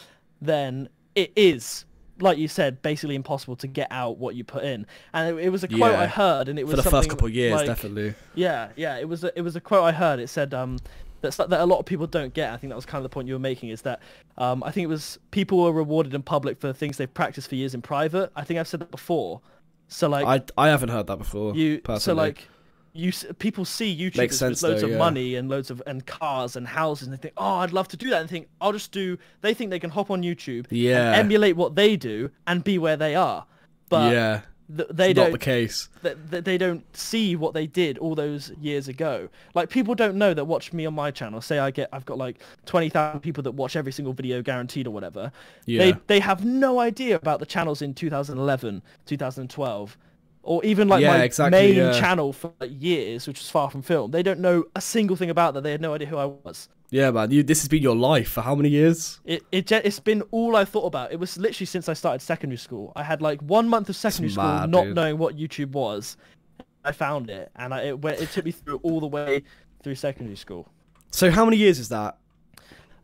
Speaker 1: then it is, like you said, basically impossible to get out what you put in. And it was a quote I heard, and it was
Speaker 2: for the first couple of years, like, definitely.
Speaker 1: Yeah, it was a quote I heard. It said that a lot of people don't get. I think that was kind of the point you were making, is that I think it was people were rewarded in public for things they've practiced for years in private. I think I've said that before. So like,
Speaker 2: I haven't heard that before. Personally.
Speaker 1: So like, people see YouTubers with loads of money and loads of cars and houses, and they think, oh, I'd love to do that, and think, I'll just do. They think they can hop on YouTube, and emulate what they do, and be where they are. But they don't. Not the
Speaker 2: case.
Speaker 1: They don't see what they did all those years ago. Like, people don't know that watch me on my channel. Say I've got like 20,000 people that watch every single video guaranteed or whatever. Yeah. They have no idea about the channels in 2011, 2012. Or even like my main channel for like years, which was Far From Film. They don't know a single thing about that. They had no idea who I was.
Speaker 2: Yeah, man. This has been your life for how many years?
Speaker 1: It's been all I thought about. It was literally since I started secondary school. I had like 1 month of secondary school not knowing what YouTube was. I found it, and it took me through all the way through secondary school.
Speaker 2: So how many years is that?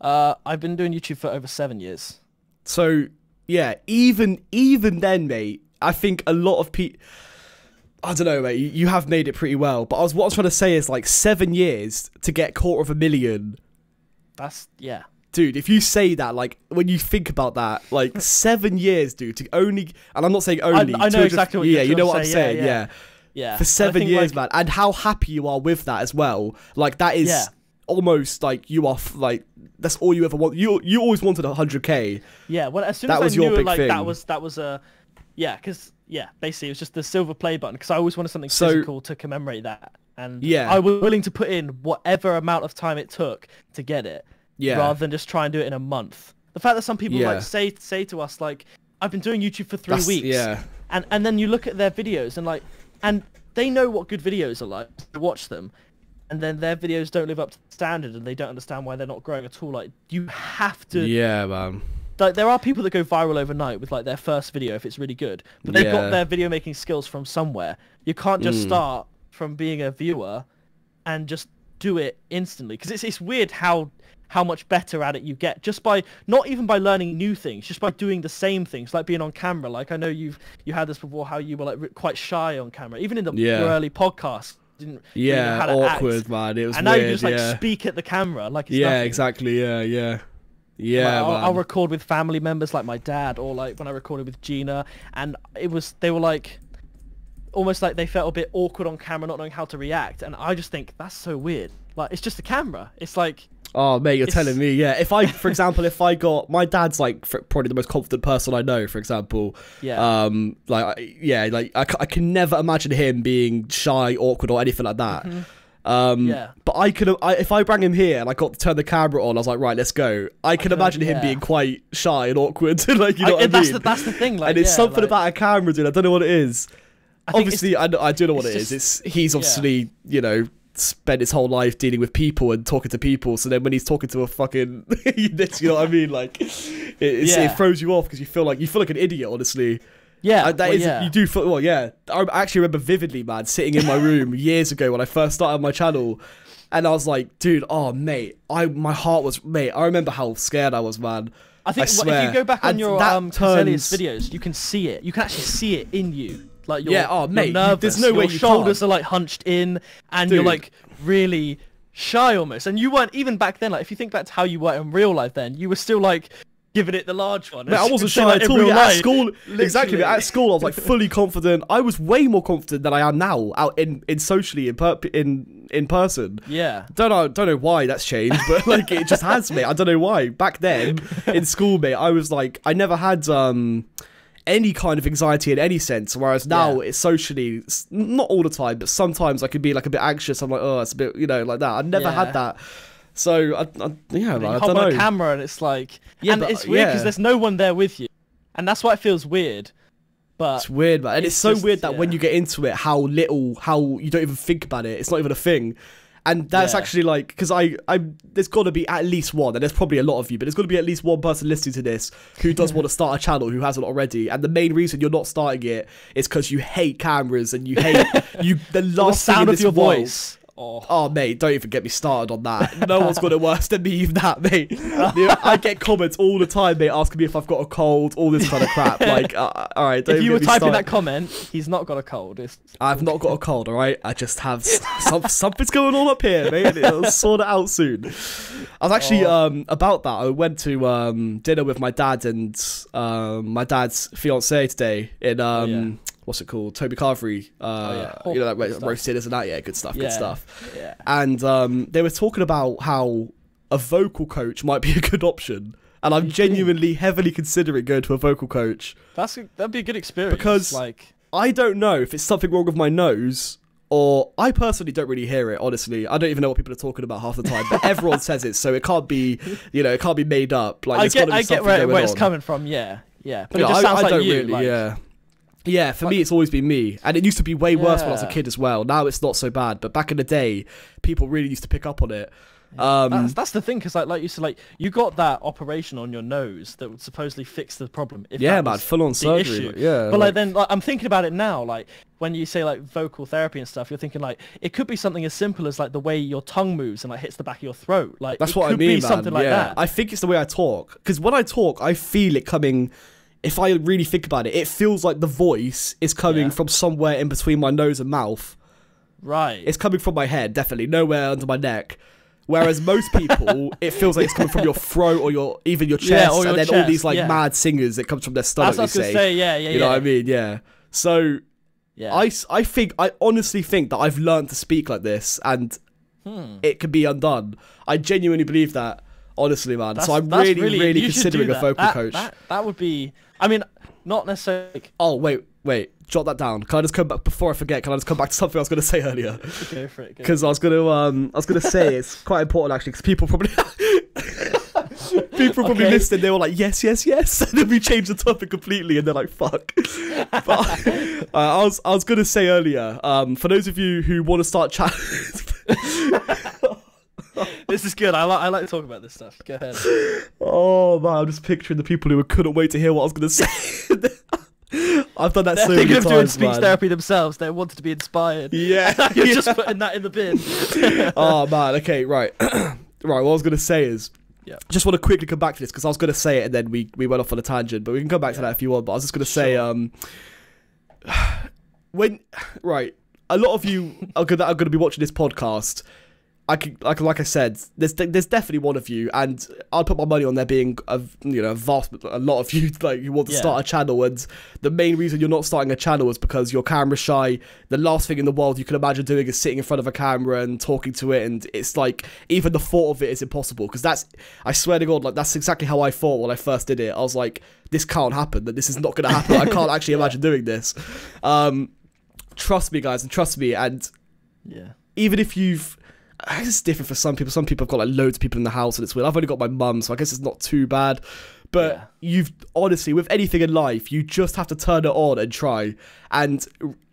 Speaker 1: I've been doing YouTube for over 7 years.
Speaker 2: So yeah, even then, mate, I think a lot of people. I don't know, mate. You have made it pretty well, but what I was trying to say is, like, 7 years to get 250,000.
Speaker 1: That's
Speaker 2: dude. If you say that, like, when you think about that, like 7 years, dude, to only, and I'm not saying only.
Speaker 1: I know exactly what you're
Speaker 2: you know what I'm
Speaker 1: saying.
Speaker 2: saying. Yeah. For 7 years, man, and how happy you are with that as well. Like, that is almost like you are like that's all you ever want. You always wanted 100K.
Speaker 1: Yeah. Well, as soon as I knew like that was a because. Yeah, basically, it was just the silver play button, because I always wanted something physical to commemorate that. And I was willing to put in whatever amount of time it took to get it, rather than just try and do it in a month. The fact that some people like say to us, like, I've been doing YouTube for 3 weeks, and then you look at their videos and they know what good videos are like, to watch them, and then their videos don't live up to the standard, and they don't understand why they're not growing at all. Like, you have to...
Speaker 2: Yeah, man.
Speaker 1: Like, there are people that go viral overnight with like their first video if it's really good, but they've got their video making skills from somewhere. You can't just start from being a viewer and just do it instantly, because it's weird how much better at it you get just by not even by learning new things, just by doing the same things, like being on camera. Like, I know you had this before, how you were like quite shy on camera, even in your early podcast. Didn't really know how to
Speaker 2: awkward,
Speaker 1: act.
Speaker 2: Man. It was
Speaker 1: and
Speaker 2: weird,
Speaker 1: now you just like speak at the camera like it's nothing.
Speaker 2: Exactly. Yeah,
Speaker 1: like, I'll record with family members like my dad, or like when I recorded with Gina, and they were like almost like they felt a bit awkward on camera, not knowing how to react, and I just think that's so weird. Like, it's just a camera. It's like,
Speaker 2: oh mate, you're telling me, If I, for example, my dad's like probably the most confident person I know, for example. I can never imagine him being shy, awkward, or anything like that. But if I bring him here and I got to turn the camera on, I was like, right, let's go. I can imagine him being quite shy and awkward, like, you know what I mean?
Speaker 1: That's the thing, like,
Speaker 2: and it's something about a camera, dude. I don't know what it is. Obviously, I do know what it is. He's obviously, spent his whole life dealing with people and talking to people. So then when he's talking to a fucking, you know what I mean? Like, it throws you off because you feel like an idiot, honestly.
Speaker 1: Yeah,
Speaker 2: you do feel, I actually remember vividly, man, sitting in my room years ago when I first started my channel, and I was like, dude, oh mate, my heart was, mate, I remember how scared I was, man.
Speaker 1: I think if you go back on your Cazelius videos, you can see it. You can actually see it in you. Like, you're nervous.
Speaker 2: There's no way
Speaker 1: your shoulders are like hunched in, and you're like really shy almost. And you weren't even back then. Like, if you think back to how you were in real life, then you were still like giving it the large one.
Speaker 2: Mate, I wasn't shy at all. At school, exactly. At school, I was like fully confident. I was way more confident than I am now out in socially in person.
Speaker 1: Yeah.
Speaker 2: Don't know why that's changed, but like it just has, mate. I don't know why. Back then in school, mate, I was like, I never had any kind of anxiety in any sense, whereas now it's socially, not all the time, but sometimes I could be like a bit anxious. I'm like, oh, it's a bit, like that. I never had that. So, I don't know.
Speaker 1: On a camera and it's like... and it's weird because there's no one there with you. And that's why it feels weird. But
Speaker 2: it's weird, man. And it's so weird that when you get into it, how you don't even think about it. It's not even a thing. And that's actually like... Because there's got to be at least one, and there's probably a lot of you, but there's got to be at least one person listening to this who does want to start a channel, who hasn't already. And the main reason you're not starting it is because you hate cameras and you hate... the last
Speaker 1: sound
Speaker 2: thing in
Speaker 1: of your
Speaker 2: world,
Speaker 1: voice.
Speaker 2: Oh, mate, don't even get me started on that. No one's got it worse than me, that, mate. I get comments all the time, mate, asking me if I've got a cold, all this kind of crap. Like, all right, don't
Speaker 1: If you were
Speaker 2: get me
Speaker 1: typing
Speaker 2: started.
Speaker 1: that comment, he's not got a cold.
Speaker 2: I've not got a cold, all right? I just have something's going on up here, mate, and it'll sort it out soon. I was actually, about that, I went to dinner with my dad and my dad's fiancée today in... What's it called? Toby Carvery. You know, like roast dinners and that. Yeah, good stuff.
Speaker 1: Yeah.
Speaker 2: And they were talking about how a vocal coach might be a good option. And I'm genuinely heavily considering going to a vocal coach.
Speaker 1: That'd be a good experience.
Speaker 2: Because I don't know if it's something wrong with my nose, or I personally don't really hear it, honestly. I don't even know what people are talking about half the time, but everyone says it, so it can't be, it can't be made up. Like,
Speaker 1: I get where it's coming from, yeah. But it just sounds like you.
Speaker 2: Yeah, for me, it's always been me. And it used to be way worse when I was a kid as well. Now it's not so bad. But back in the day, people really used to pick up on it.
Speaker 1: That's the thing, because like you said, like you got that operation on your nose that would supposedly fix the problem.
Speaker 2: Full-on surgery.
Speaker 1: But then I'm thinking about it now, like when you say like vocal therapy and stuff, you're thinking like it could be something as simple as like the way your tongue moves and like hits the back of your throat. Like
Speaker 2: that's what I mean,
Speaker 1: be
Speaker 2: man.
Speaker 1: Something like that.
Speaker 2: I think it's the way I talk, because when I talk, I feel it coming. If I really think about it, it feels like the voice is coming from somewhere in between my nose and mouth.
Speaker 1: Right.
Speaker 2: It's coming from my head, definitely, nowhere under my neck. Whereas most people, it feels like it's coming from your throat or even your chest,
Speaker 1: or your
Speaker 2: and then
Speaker 1: chest,
Speaker 2: all these like mad singers, it comes from their stomach.
Speaker 1: That's what I was gonna say.
Speaker 2: You know what I mean? Yeah. So, I honestly think that I've learned to speak like this, and it can be undone. I genuinely believe that. Honestly, man. So I'm really considering a vocal coach.
Speaker 1: That would be... I mean, not necessarily...
Speaker 2: Oh, wait. Jot that down. Can I just come back... Before I forget, can I just come back to something I was going to say earlier?
Speaker 1: Go for it.
Speaker 2: Because I was going to say, it's quite important, actually, because people probably... listened, they were like, yes. And then we changed the topic completely, and they're like, fuck. But I was going to say earlier, for those of you who want to start chatting...
Speaker 1: This is good. I like to talk about this stuff. Go ahead.
Speaker 2: Oh man, I'm just picturing the people who couldn't wait to hear what I was going to say. I've done that so many times,
Speaker 1: They're doing speech therapy themselves. They wanted to be inspired.
Speaker 2: Yeah.
Speaker 1: You're just putting that in the bin.
Speaker 2: Oh man, okay, right. Right, what I was going to say is, just want to quickly come back to this, because I was going to say it and then we went off on a tangent, but we can come back to that if you want. But I was just going to say, a lot of you are going to be watching this podcast. Like I said, there's definitely one of you, and I'd put my money on there being a lot of you like you want to start a channel, and the main reason you're not starting a channel is because you're camera shy. The last thing in the world you can imagine doing is sitting in front of a camera and talking to it, and it's like even the thought of it is impossible, because I swear to God, like that's exactly how I thought when I first did it. I was like, this can't happen, that this is not going to happen. I can't actually imagine doing this. Trust me, guys, and trust me, and even if you've... I guess it's different for some people. Some people have got like loads of people in the house and it's weird. I've only got my mum, so I guess it's not too bad. But you've honestly, with anything in life, you just have to turn it on and try. And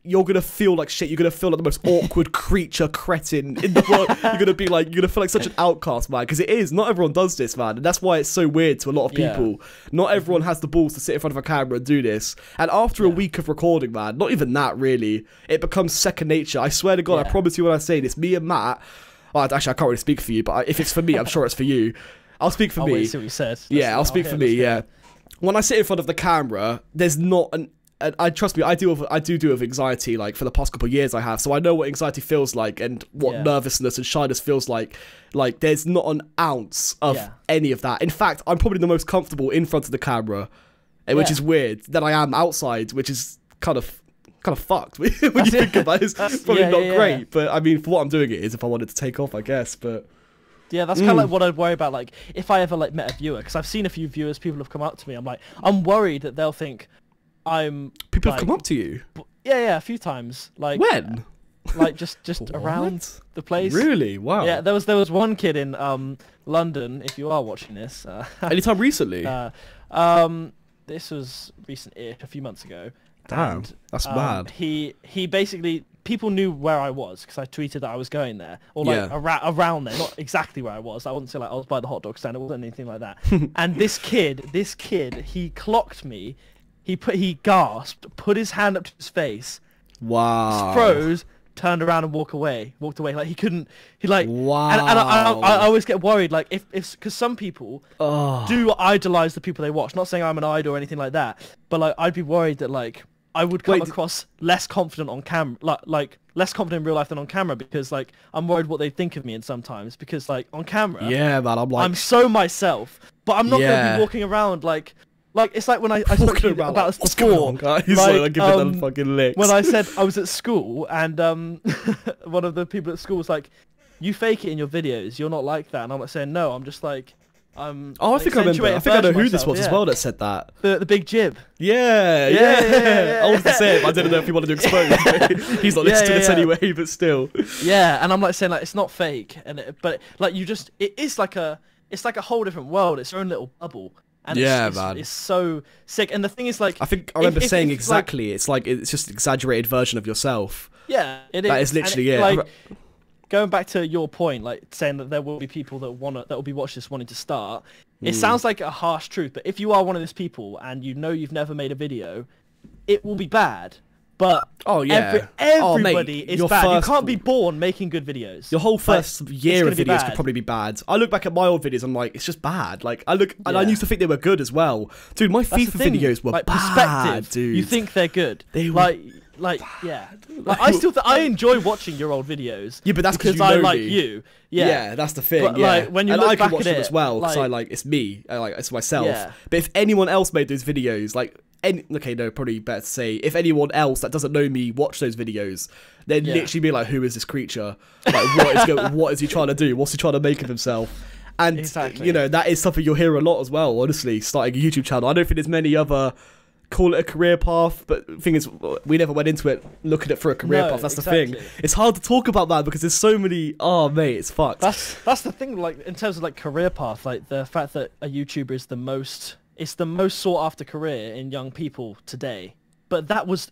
Speaker 2: you're going to feel like shit. You're going to feel like the most awkward cretin in the world. You're going to feel like such an outcast, man. Because it is. Not everyone does this, man. And that's why it's so weird to a lot of people. Not everyone has the balls to sit in front of a camera and do this. And after a week of recording, man, not even that really, it becomes second nature. I swear to God, I promise you when I say this, me and Matt... Well, actually, I can't really speak for you, but if it's for me, I'm sure it's for you. I'll speak for me.
Speaker 1: Wait, see what you said.
Speaker 2: I'll speak for me, yeah. When I sit in front of the camera, there's not trust me, I do have anxiety, like, for the past couple of years I have, so I know what anxiety feels like and what nervousness and shyness feels like. Like, there's not an ounce of any of that. In fact, I'm probably the most comfortable in front of the camera, which is weird, than I am outside, which is kind of fucked when you think about it. It's probably not great, but I mean, for what I'm doing it is if I wanted to take off, I guess. But
Speaker 1: yeah, that's kind of like what I'd worry about, like if I ever like met a viewer, because I've seen a few viewers, people have come up to me, I'm worried that they'll think people
Speaker 2: have come up to you.
Speaker 1: Yeah, a few times. Like
Speaker 2: when?
Speaker 1: Like just around the place.
Speaker 2: Really? Wow.
Speaker 1: Yeah, there was one kid in London. If you are watching this,
Speaker 2: anytime recently.
Speaker 1: This was recent-ish, a few months ago.
Speaker 2: Damn,
Speaker 1: and,
Speaker 2: that's mad.
Speaker 1: He basically, people knew where I was because I tweeted that I was going there, or like around there, not exactly where I was. I wouldn't say like I was by the hot dog stand. It wasn't anything like that. And this kid, he clocked me. He gasped, put his hand up to his face.
Speaker 2: Wow.
Speaker 1: Froze, turned around and walked away. Like he couldn't. He like.
Speaker 2: Wow.
Speaker 1: And I always get worried, like if because some people do idolize the people they watch. Not saying I'm an idol or anything like that, but like I'd be worried that like I would come across less confident on camera, like less confident in real life than on camera, because like I'm worried what they think of me, and sometimes because like on camera,
Speaker 2: yeah, man, I'm
Speaker 1: so myself, but I'm not gonna be walking around like it's like when I spoke to you about this before.
Speaker 2: He's like give it that fucking licks.
Speaker 1: When I said I was at school and one of the people at school was like, "You fake it in your videos. You're not like that." And I'm like saying, "No, I'm just like."
Speaker 2: I think I remember. I think I know who this was as well that said that.
Speaker 1: The big jib.
Speaker 2: Yeah. I was the same. I didn't know if he wanted to expose. He's not listening to this anyway, but still.
Speaker 1: Yeah, and I'm like saying like it's not fake, but like it's like a whole different world. It's your own little bubble. And
Speaker 2: man,
Speaker 1: it's so sick. And the thing is, like,
Speaker 2: I think I remember saying exactly. It's like it's just an exaggerated version of yourself.
Speaker 1: Yeah, it is.
Speaker 2: That is literally it.
Speaker 1: Like, going back to your point, like saying that there will be people that will be watching this wanting to start. It sounds like a harsh truth, but if you are one of those people and you know you've never made a video, it will be bad. But everybody is bad. You can't be born making good videos.
Speaker 2: Your whole first year of videos could probably be bad. I look back at my old videos, I'm like, it's just bad. Like and I used to think they were good as well, dude. My FIFA videos were
Speaker 1: like,
Speaker 2: bad,
Speaker 1: perspective, dude. You think they're good? They were like I enjoy watching your old videos.
Speaker 2: Yeah, but that's because
Speaker 1: I like you. Yeah,
Speaker 2: that's the thing.
Speaker 1: But like when you
Speaker 2: look
Speaker 1: back
Speaker 2: I can watch
Speaker 1: at
Speaker 2: them
Speaker 1: it
Speaker 2: as well because
Speaker 1: like,
Speaker 2: it's me. It's myself.
Speaker 1: Yeah.
Speaker 2: But if anyone else made those videos, like probably better to say if anyone else that doesn't know me watched those videos, they'd literally be like, "Who is this creature? Like, what is he trying to do? What's he trying to make of himself?" And that is something you'll hear a lot as well. Honestly, starting a YouTube channel, I don't think there's many other. Call it a career path, but the thing is, we never went into it looking at for a career path. That's the thing. It's hard to talk about that because there's so many. Oh, mate, it's fucked.
Speaker 1: That's the thing. Like in terms of like career path, like the fact that a YouTuber is the most sought after career in young people today. But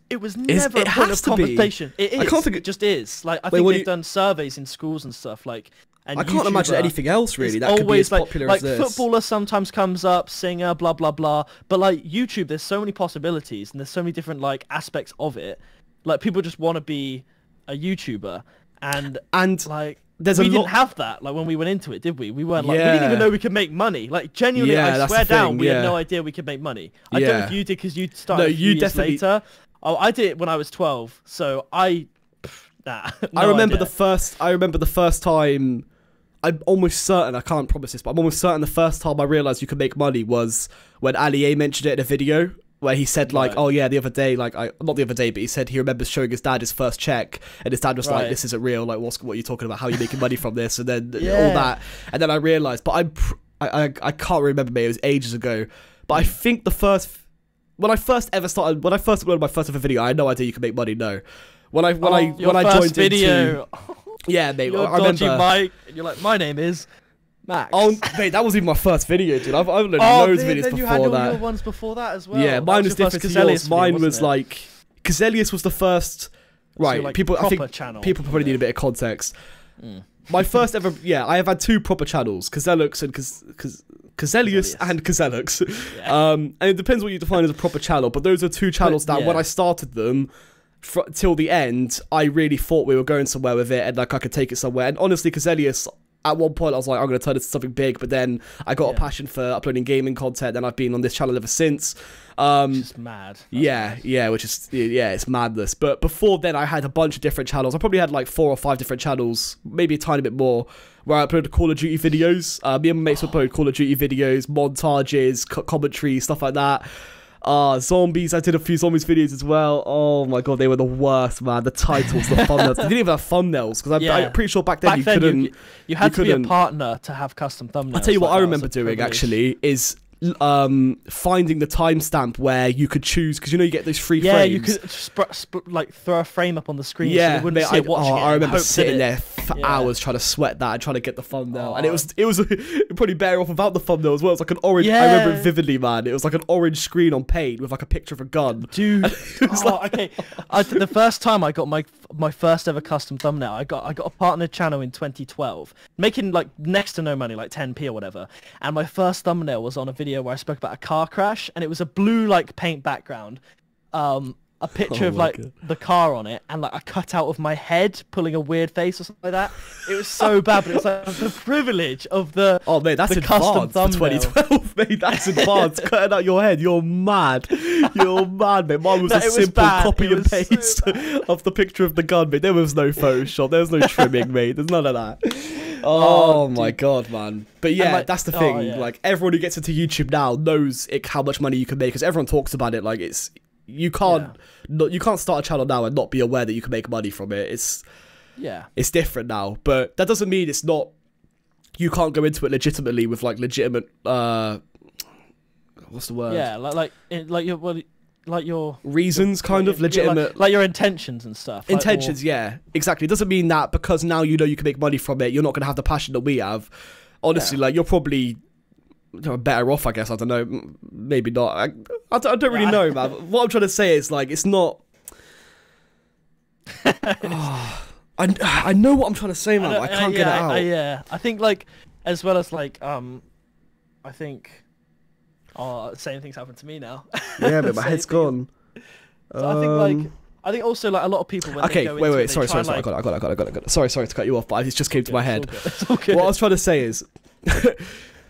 Speaker 1: it was never a point of conversation. It is. I can't think it just is. Like I think they've done surveys in schools and stuff. Like. And
Speaker 2: I can't imagine anything else really that could be as popular as this.
Speaker 1: Like footballer sometimes comes up, singer, blah blah blah. But like YouTube, there's so many possibilities and there's so many different like aspects of it. Like people just want to be a YouTuber, and like we didn't have that. Like when we went into it, did we? We weren't like we didn't even know we could make money. Like genuinely, I swear down, we had no idea we could make money. I don't know if you did because you started a few years later. Oh, I did it when I was 12, so I
Speaker 2: remember the first time. I'm almost certain, I can't promise this, but I'm almost certain the first time I realised you could make money was when Ali A mentioned it in a video where he said like, oh yeah, the other day, like not the other day, but he said he remembers showing his dad his first check and his dad was like, this isn't real, like what are you talking about, how are you making money from this, and then all that, and then I realised, but I can't remember, mate, it was ages ago, but I think when I first uploaded my first ever video, I had no idea you could make money, no. When I joined
Speaker 1: video.
Speaker 2: Yeah, mate.
Speaker 1: I remember. Mike, and you're like, my name is Max.
Speaker 2: Oh, mate, that was even my first video, dude. I've uploaded loads of videos before that. You had all your
Speaker 1: ones before that as well.
Speaker 2: Yeah, mine was different to yours. Mine was like Kazelius was the first. Right,
Speaker 1: like
Speaker 2: people. I think
Speaker 1: channel.
Speaker 2: People probably need a bit of context. My first ever. Yeah, I have had two proper channels, Kazelux and Kazelius and Kazelux. Yeah. And it depends what you define as a proper channel, but those are two channels that when I started them. Till the end, I really thought we were going somewhere with it and like I could take it somewhere. And honestly, Kazelius, at one point I was like, I'm going to turn it into something big, but then I got a passion for uploading gaming content and I've been on this channel ever since.
Speaker 1: Which is mad.
Speaker 2: It's madness. But before then, I had a bunch of different channels. I probably had like 4 or 5 different channels, maybe a tiny bit more, where I uploaded Call of Duty videos. Me and my mates would upload Call of Duty videos, montages, commentary, stuff like that. Zombies, I did a few zombies videos as well. Oh my god, they were the worst, man. The titles, the thumbnails. They didn't even have thumbnails, because I'm pretty sure back then you couldn't.
Speaker 1: You had to be a partner to have custom thumbnails.
Speaker 2: I'll tell you what I remember doing, actually, is finding the timestamp where you could choose, because you get those free frames.
Speaker 1: Yeah, you could like throw a frame up on the screen. Yeah, so you wouldn't see it watching it.
Speaker 2: I remember sitting there for hours trying to sweat that and trying to get the thumbnail, and it was probably better off without the thumbnail as well. It was like an orange. I remember it vividly, man. It was like an orange screen on Paint with like a picture of a gun.
Speaker 1: Dude, okay. The first time I got my first ever custom thumbnail, I got a partner channel in 2012, making like next to no money, like 10p or whatever. And my first thumbnail was on a video where I spoke about a car crash, and it was a blue like paint background. a picture of like the car on it and like a cutout of my head pulling a weird face or something like that. It was so bad, but it was like the privilege of the
Speaker 2: mate, that's
Speaker 1: the custom
Speaker 2: advanced for 2012, mate. That's advanced. Cutting out your head, you're mad. You're mad, mate. Mine was a simple copy and paste of the picture of the gun, mate. There was no Photoshop, there was no trimming, mate. There's none of that. Oh my god, man. But yeah, like, that's the thing. Like everyone who gets into YouTube now knows how much money you can make, because everyone talks about it. Like you can't start a channel now and not be aware that you can make money from it. It's different now, but that doesn't mean it's not. You can't go into it legitimately with like legitimate. What's the word?
Speaker 1: Yeah, like your
Speaker 2: reasons, kind of legitimate,
Speaker 1: like your intentions and stuff.
Speaker 2: Intentions, yeah, exactly. It doesn't mean that because now you know you can make money from it, you're not gonna have the passion that we have. Honestly, like you're probably better off, I guess. I don't know, maybe not. I don't really know, man. What I'm trying to say is like it's not. I know what I'm trying to say, man. But I can't get it out.
Speaker 1: I think like as well as like I think. Same things happen to me now.
Speaker 2: Yeah, but my head's gone.
Speaker 1: So I think also like a lot of people when they go into
Speaker 2: wait,
Speaker 1: it,
Speaker 2: sorry, I got it. Sorry to cut you off, but it just came to my head.
Speaker 1: It's all good.
Speaker 2: What I was trying to say is,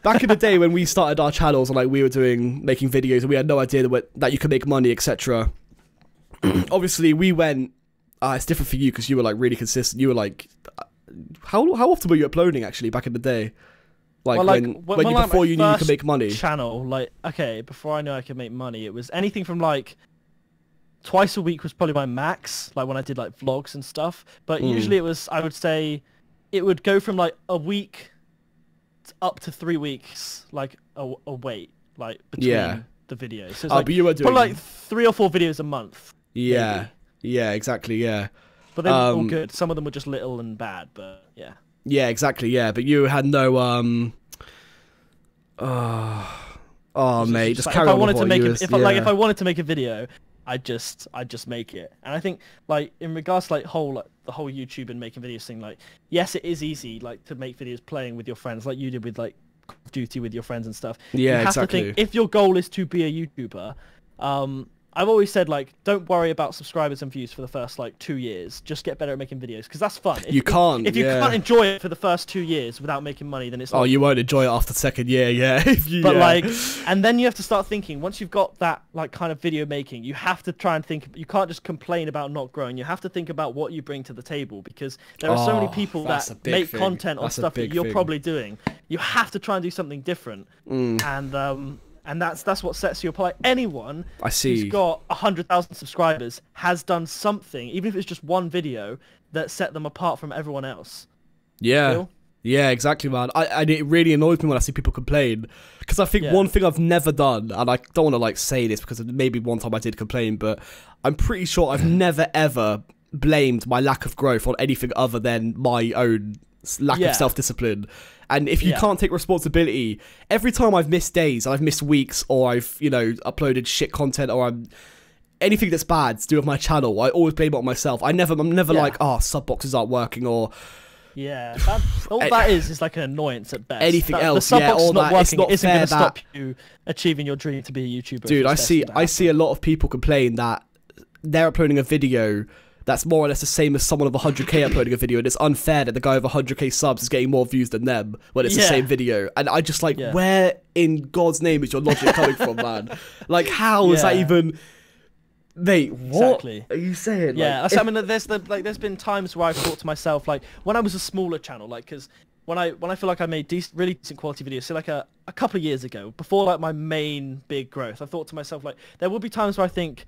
Speaker 2: back in the day when we started our channels and like we were making videos and we had no idea that you could make money, etc. Obviously, we went. It's different for you because you were like really consistent. You were like, how often were you uploading actually back in the day? Like, before you knew you could make money.
Speaker 1: Channel, before I knew I could make money, it was anything from like twice a week was probably my max, like when I did like vlogs and stuff. But usually it was, I would say, it would go from like a week up to 3 weeks, like a wait, like between the videos. So it's
Speaker 2: but you were doing
Speaker 1: probably like 3 or 4 videos a month.
Speaker 2: Yeah, maybe. Yeah, exactly, yeah.
Speaker 1: But they were all good. Some of them were just little and bad, but yeah.
Speaker 2: Yeah, exactly. Yeah, but you had no mate, just carry on.
Speaker 1: If I wanted to make a video, I'd just make it. And I think like in regards to like the whole YouTube and making videos thing, like yes, it is easy like to make videos playing with your friends, like you did with like Call of Duty with your friends and stuff.
Speaker 2: Yeah,
Speaker 1: you have to think, if your goal is to be a YouTuber, I've always said, like, don't worry about subscribers and views for the first, like, 2 years. Just get better at making videos, because that's fun. If you can't enjoy it for the first 2 years without making money, then it's...
Speaker 2: you won't enjoy it after the second year, yeah.
Speaker 1: And then you have to start thinking, once you've got that, like, kind of video making, you have to try and think... You can't just complain about not growing. You have to think about what you bring to the table, because there are so many people that make content on stuff that you're probably doing. You have to try and do something different. And that's what sets you apart. Anyone who's got 100,000 subscribers has done something, even if it's just one video, that set them apart from everyone else.
Speaker 2: Yeah. Yeah, exactly, man. And it really annoys me when I see people complain. Because I think one thing I've never done, and I don't want to like say this because maybe one time I did complain, but I'm pretty sure I've never ever blamed my lack of growth on anything other than my own lack of self-discipline. And if you can't take responsibility, every time I've missed days, I've missed weeks, or I've, uploaded shit content, or anything that's bad to do with my channel, I always blame it on myself. I'm never like, sub boxes aren't working, or...
Speaker 1: Yeah, that is like an annoyance at best.
Speaker 2: Anything else,
Speaker 1: the sub box
Speaker 2: all
Speaker 1: not
Speaker 2: that.
Speaker 1: Working,
Speaker 2: it's not
Speaker 1: isn't
Speaker 2: fair
Speaker 1: going to stop you achieving your dream to be a YouTuber.
Speaker 2: Dude, I see a lot of people complain that they're uploading a video that's more or less the same as someone of 100k uploading a video, and it's unfair that the guy with 100k subs is getting more views than them when it's the same video. And I just where in God's name is your logic coming from, man? Like, how is that even... Mate, what are you saying?
Speaker 1: Yeah, I mean, there's been times where I've thought to myself, like, when I was a smaller channel, like, because when I feel like I made really decent quality videos, so like a couple of years ago, before like my main big growth, I thought to myself, like, there will be times where I think,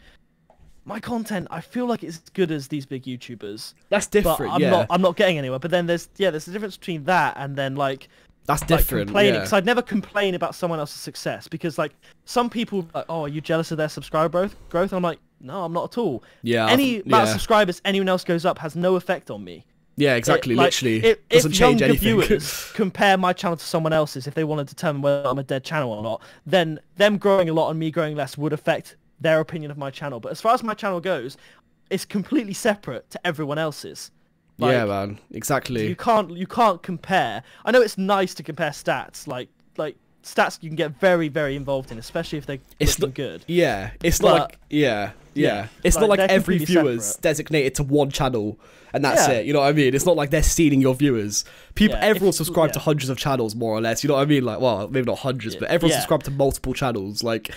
Speaker 1: my content, I feel like it's as good as these big YouTubers.
Speaker 2: That's different.
Speaker 1: But I'm not getting anywhere. But then there's a difference between that and then like
Speaker 2: that's different.
Speaker 1: Complaining, because I'd never complain about someone else's success, because like some people are like, oh, are you jealous of their subscriber growth? And I'm like, no, I'm not at all. Yeah. Any amount of subscribers anyone else goes up has no effect on me.
Speaker 2: Yeah, exactly. Literally, it doesn't change anything.
Speaker 1: If viewers compare my channel to someone else's, if they want to determine whether I'm a dead channel or not, then them growing a lot and me growing less would affect their opinion of my channel. But as far as my channel goes, it's completely separate to everyone else's. Like,
Speaker 2: yeah, man, exactly.
Speaker 1: You can't compare. I know it's nice to compare stats, like stats you can get very, very involved in, especially if they're looking good.
Speaker 2: Yeah, it's not like it's not like every viewer's
Speaker 1: separate.
Speaker 2: designated to one channel and that's it. You know what I mean? It's not like they're stealing your viewers. Everyone subscribed to hundreds of channels, more or less. You know what I mean? Like, well, maybe not hundreds, but everyone subscribed to multiple channels. Like,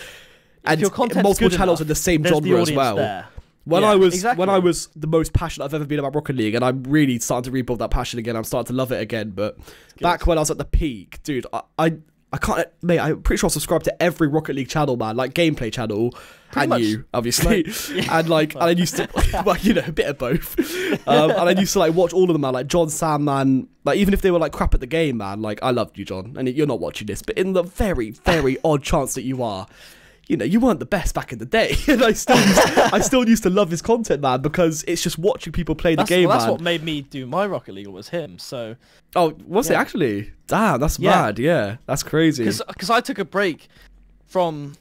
Speaker 2: and multiple channels in the same genre as well.
Speaker 1: There.
Speaker 2: When I was the most passionate I've ever been about Rocket League, and I'm really starting to rebuild that passion again. I'm starting to love it again. But back when I was at the peak, dude, I can't, mate. I'm pretty sure I subscribed to every Rocket League channel, man. Like gameplay channel, pretty much. You obviously, and and I used to, well, you know, a bit of both. And I used to like watch all of them, man. Like John, Sam, man. Like even if they were like crap at the game, man. Like I loved you, John, and you're not watching this, but in the very, very odd chance that you are. You know, you weren't the best back in the day, and I still used to love his content, man, because it's just watching people play the game,
Speaker 1: that's
Speaker 2: man.
Speaker 1: what made me do my Rocket League was him. So,
Speaker 2: was it actually? Damn, that's mad. Yeah, that's crazy.
Speaker 1: Because I took a break from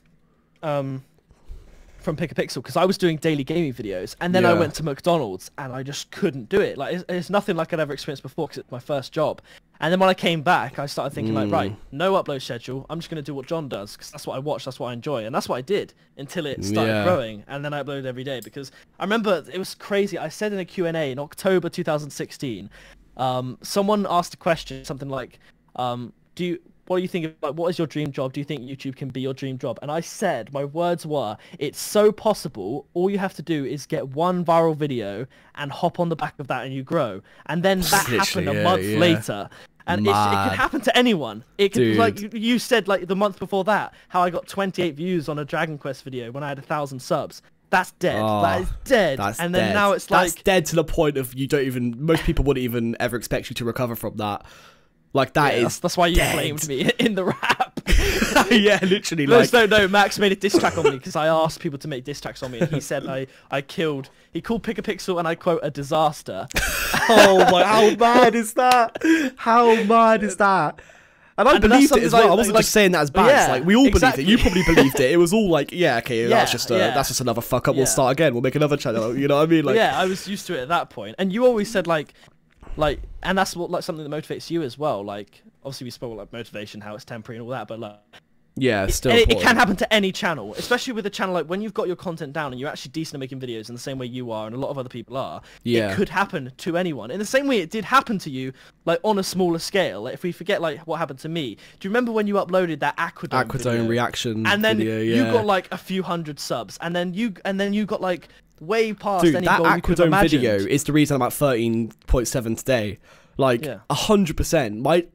Speaker 1: Pick a Pixel because I was doing daily gaming videos, and then I went to McDonald's, and I just couldn't do it. Like it's nothing like I'd ever experienced before because it's my first job. And then when I came back, I started thinking like, right, no upload schedule. I'm just going to do what John does because that's what I watch, that's what I enjoy. And that's what I did until it started growing. And then I uploaded every day because I remember it was crazy. I said in a Q&A in October 2016, someone asked a question, something like, what do you think, like, what is your dream job? Do you think YouTube can be your dream job? And I said, my words were, it's so possible. All you have to do is get one viral video and hop on the back of that and you grow. And then that happened a month later. And it could happen to anyone. It could, like you said, like the month before that, how I got 28 views on a Dragon Quest video when I had 1,000 subs. That's dead. That is dead.
Speaker 2: And then now it's like... That's dead to the point of most people wouldn't even ever expect you to recover from that. Like that's
Speaker 1: why you
Speaker 2: dead.
Speaker 1: Blamed me in the rap.
Speaker 2: Yeah, literally.
Speaker 1: Those don't know. Max made a diss track on me because I asked people to make diss tracks on me, and he said he called Pick a Pixel, and I quote, a disaster.
Speaker 2: Oh my! How mad is that? How mad is that? And I believed it as well. I wasn't just saying that as bad. Like we all believed it. You probably believed it. It was all like, that's just another fuck up. We'll start again. We'll make another channel. You know what I mean? Like,
Speaker 1: I was used to it at that point. And you always said like, and that's what something that motivates you as well. Like, obviously we spoke about motivation, how it's temporary and all that, but like, it can happen to any channel, especially with a channel like when you've got your content down and you're actually decent at making videos in the same way you are and a lot of other people are. It could happen to anyone in the same way it did happen to you, like on a smaller scale. Like if we forget like what happened to me, do you remember when you uploaded that Aquadome video?
Speaker 2: Reaction
Speaker 1: and then
Speaker 2: video,
Speaker 1: you got like a few hundred subs, and then you got like way past any
Speaker 2: that
Speaker 1: goal you could have
Speaker 2: Aquadome
Speaker 1: imagined.
Speaker 2: video is the reason I'm at 13.7 today. Like 100%.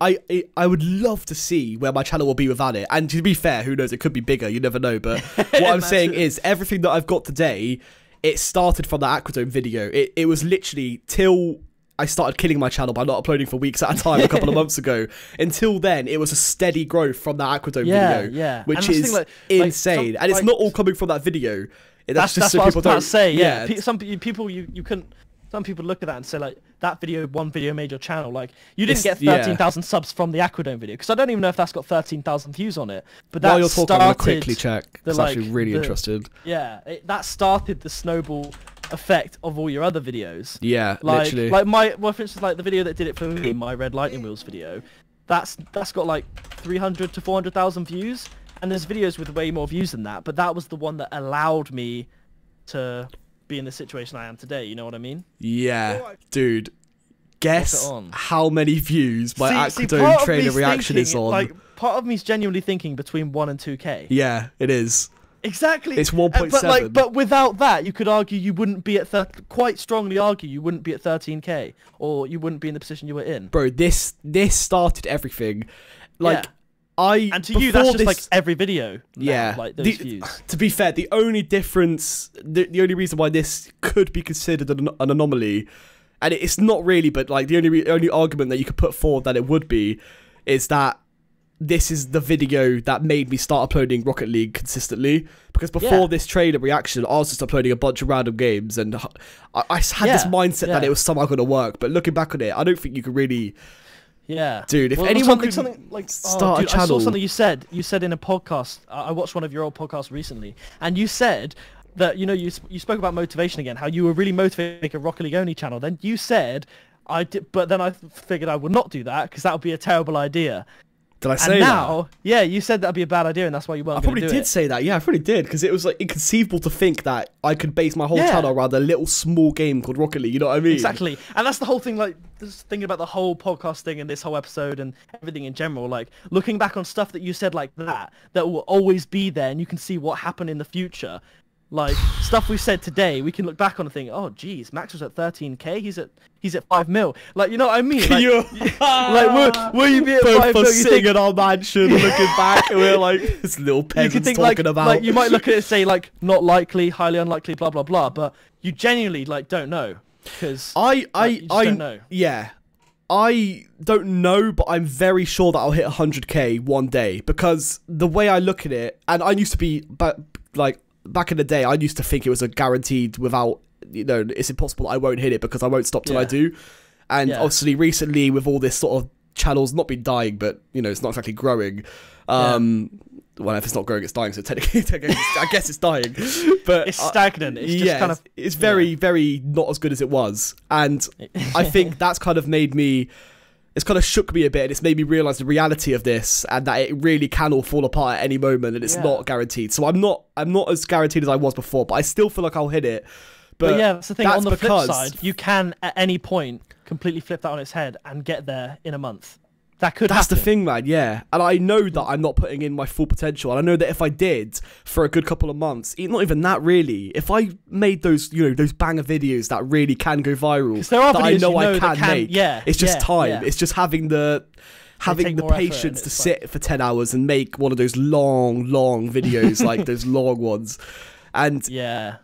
Speaker 2: I would love to see where my channel will be without it. And to be fair, who knows? It could be bigger. You never know. But what I'm saying is everything that I've got today, it started from that Aquadome video. It was literally till I started killing my channel by not uploading for weeks at a time a couple of months ago. Until then, it was a steady growth from that Aquadome video, which is insane. And it's not all coming from that video.
Speaker 1: That's just what I was about to say. Yeah, some people you couldn't. Some people look at that and say like that video, one video made your channel. Like you didn't get 13,000 subs from the Aquadome video because I don't even know if that's got 13,000 views on it. But that
Speaker 2: while you're talking, I'm gonna quickly check. I'm actually really interested.
Speaker 1: Yeah, that started the snowball effect of all your other videos.
Speaker 2: Yeah,
Speaker 1: like,
Speaker 2: literally.
Speaker 1: Like for instance, like the video that did it for me, my Red Lightning Wheels video, that's got like 300 to 400,000 views, and there's videos with way more views than that. But that was the one that allowed me to be in the situation I am today. You know what I mean?
Speaker 2: Yeah, dude. Guess how many views my Aquadome trailer reaction is on. Like,
Speaker 1: part of me's genuinely thinking between 1 and 2K.
Speaker 2: Yeah, it is.
Speaker 1: Exactly.
Speaker 2: It's 1.7.
Speaker 1: But without that, you could argue you wouldn't be at quite strongly argue you wouldn't be at 13K, or you wouldn't be in the position you were in.
Speaker 2: Bro, this started everything. Like.
Speaker 1: And to you, that's just like every video.
Speaker 2: Yeah,
Speaker 1: like those views.
Speaker 2: To be fair, the only difference, the only reason why this could be considered an anomaly, and it's not really, but like the only argument that you could put forward that it would be, is that this is the video that made me start uploading Rocket League consistently. Because before this trailer reaction, I was just uploading a bunch of random games, and I had this mindset that it was somehow going to work. But looking back on it, I don't think you could really.
Speaker 1: Yeah,
Speaker 2: dude. If anyone could
Speaker 1: something like
Speaker 2: start a channel,
Speaker 1: I saw something you said. You said in a podcast. I watched one of your old podcasts recently, and you said that you spoke about motivation again. How you were really motivated to make a Rocket League only channel. Then you said I did, but then I figured I would not do that because that would be a terrible idea.
Speaker 2: Did I say
Speaker 1: and
Speaker 2: that?
Speaker 1: now, yeah, you said that'd be a bad idea, and that's why you weren't.
Speaker 2: I probably
Speaker 1: do
Speaker 2: did
Speaker 1: it.
Speaker 2: say that. Yeah, I probably did, because it was like inconceivable to think that I could base my whole channel around a little small game called Rocket League. You know what I mean?
Speaker 1: Exactly, and that's the whole thing. Like, just thinking about the whole podcast thing and this whole episode and everything in general. Like, looking back on stuff that you said like that will always be there, and you can see what happened in the future. Like, stuff we said today, we can look back on and think, oh, geez, Max was at 13k, he's at 5 mil. Like, you know what I mean? Like, like will you be at 5 mil?
Speaker 2: Sitting in our mansion, looking back, and we're like, this little peasants talking about.
Speaker 1: Like, you might look at it and say, like, not likely, highly unlikely, blah, blah, blah, but you genuinely, like, don't know. Because
Speaker 2: I
Speaker 1: don't know.
Speaker 2: Yeah. I don't know, but I'm very sure that I'll hit 100k one day, because the way I look at it, and I used to be, back in the day, I used to think it was a guaranteed without, it's impossible I won't hit it because I won't stop till I do. And obviously recently with all this sort of channels not been dying, but, it's not exactly growing. Well, if it's not growing, it's dying, so technically I guess it's dying. But
Speaker 1: it's stagnant. It's just kind of...
Speaker 2: It's very, very not as good as it was. And I think that's kind of made me... It's kind of shook me a bit, and it's made me realise the reality of this, and that it really can all fall apart at any moment, and it's not guaranteed. So I'm not as guaranteed as I was before, but I still feel like I'll hit it. But
Speaker 1: yeah, that's the thing. On the flip side, you can at any point completely flip that on its head and get there in a month. That could
Speaker 2: That's
Speaker 1: happen.
Speaker 2: the thing, man, yeah. And I know that I'm not putting in my full potential. And I know that if I did for a good couple of months, not even that really, if I made those, those banger videos that really can go viral,
Speaker 1: there are
Speaker 2: that I know I can make,
Speaker 1: yeah,
Speaker 2: it's just time.
Speaker 1: Yeah.
Speaker 2: It's just having the patience to sit for 10 hours and make one of those long videos, like those long ones. And yeah,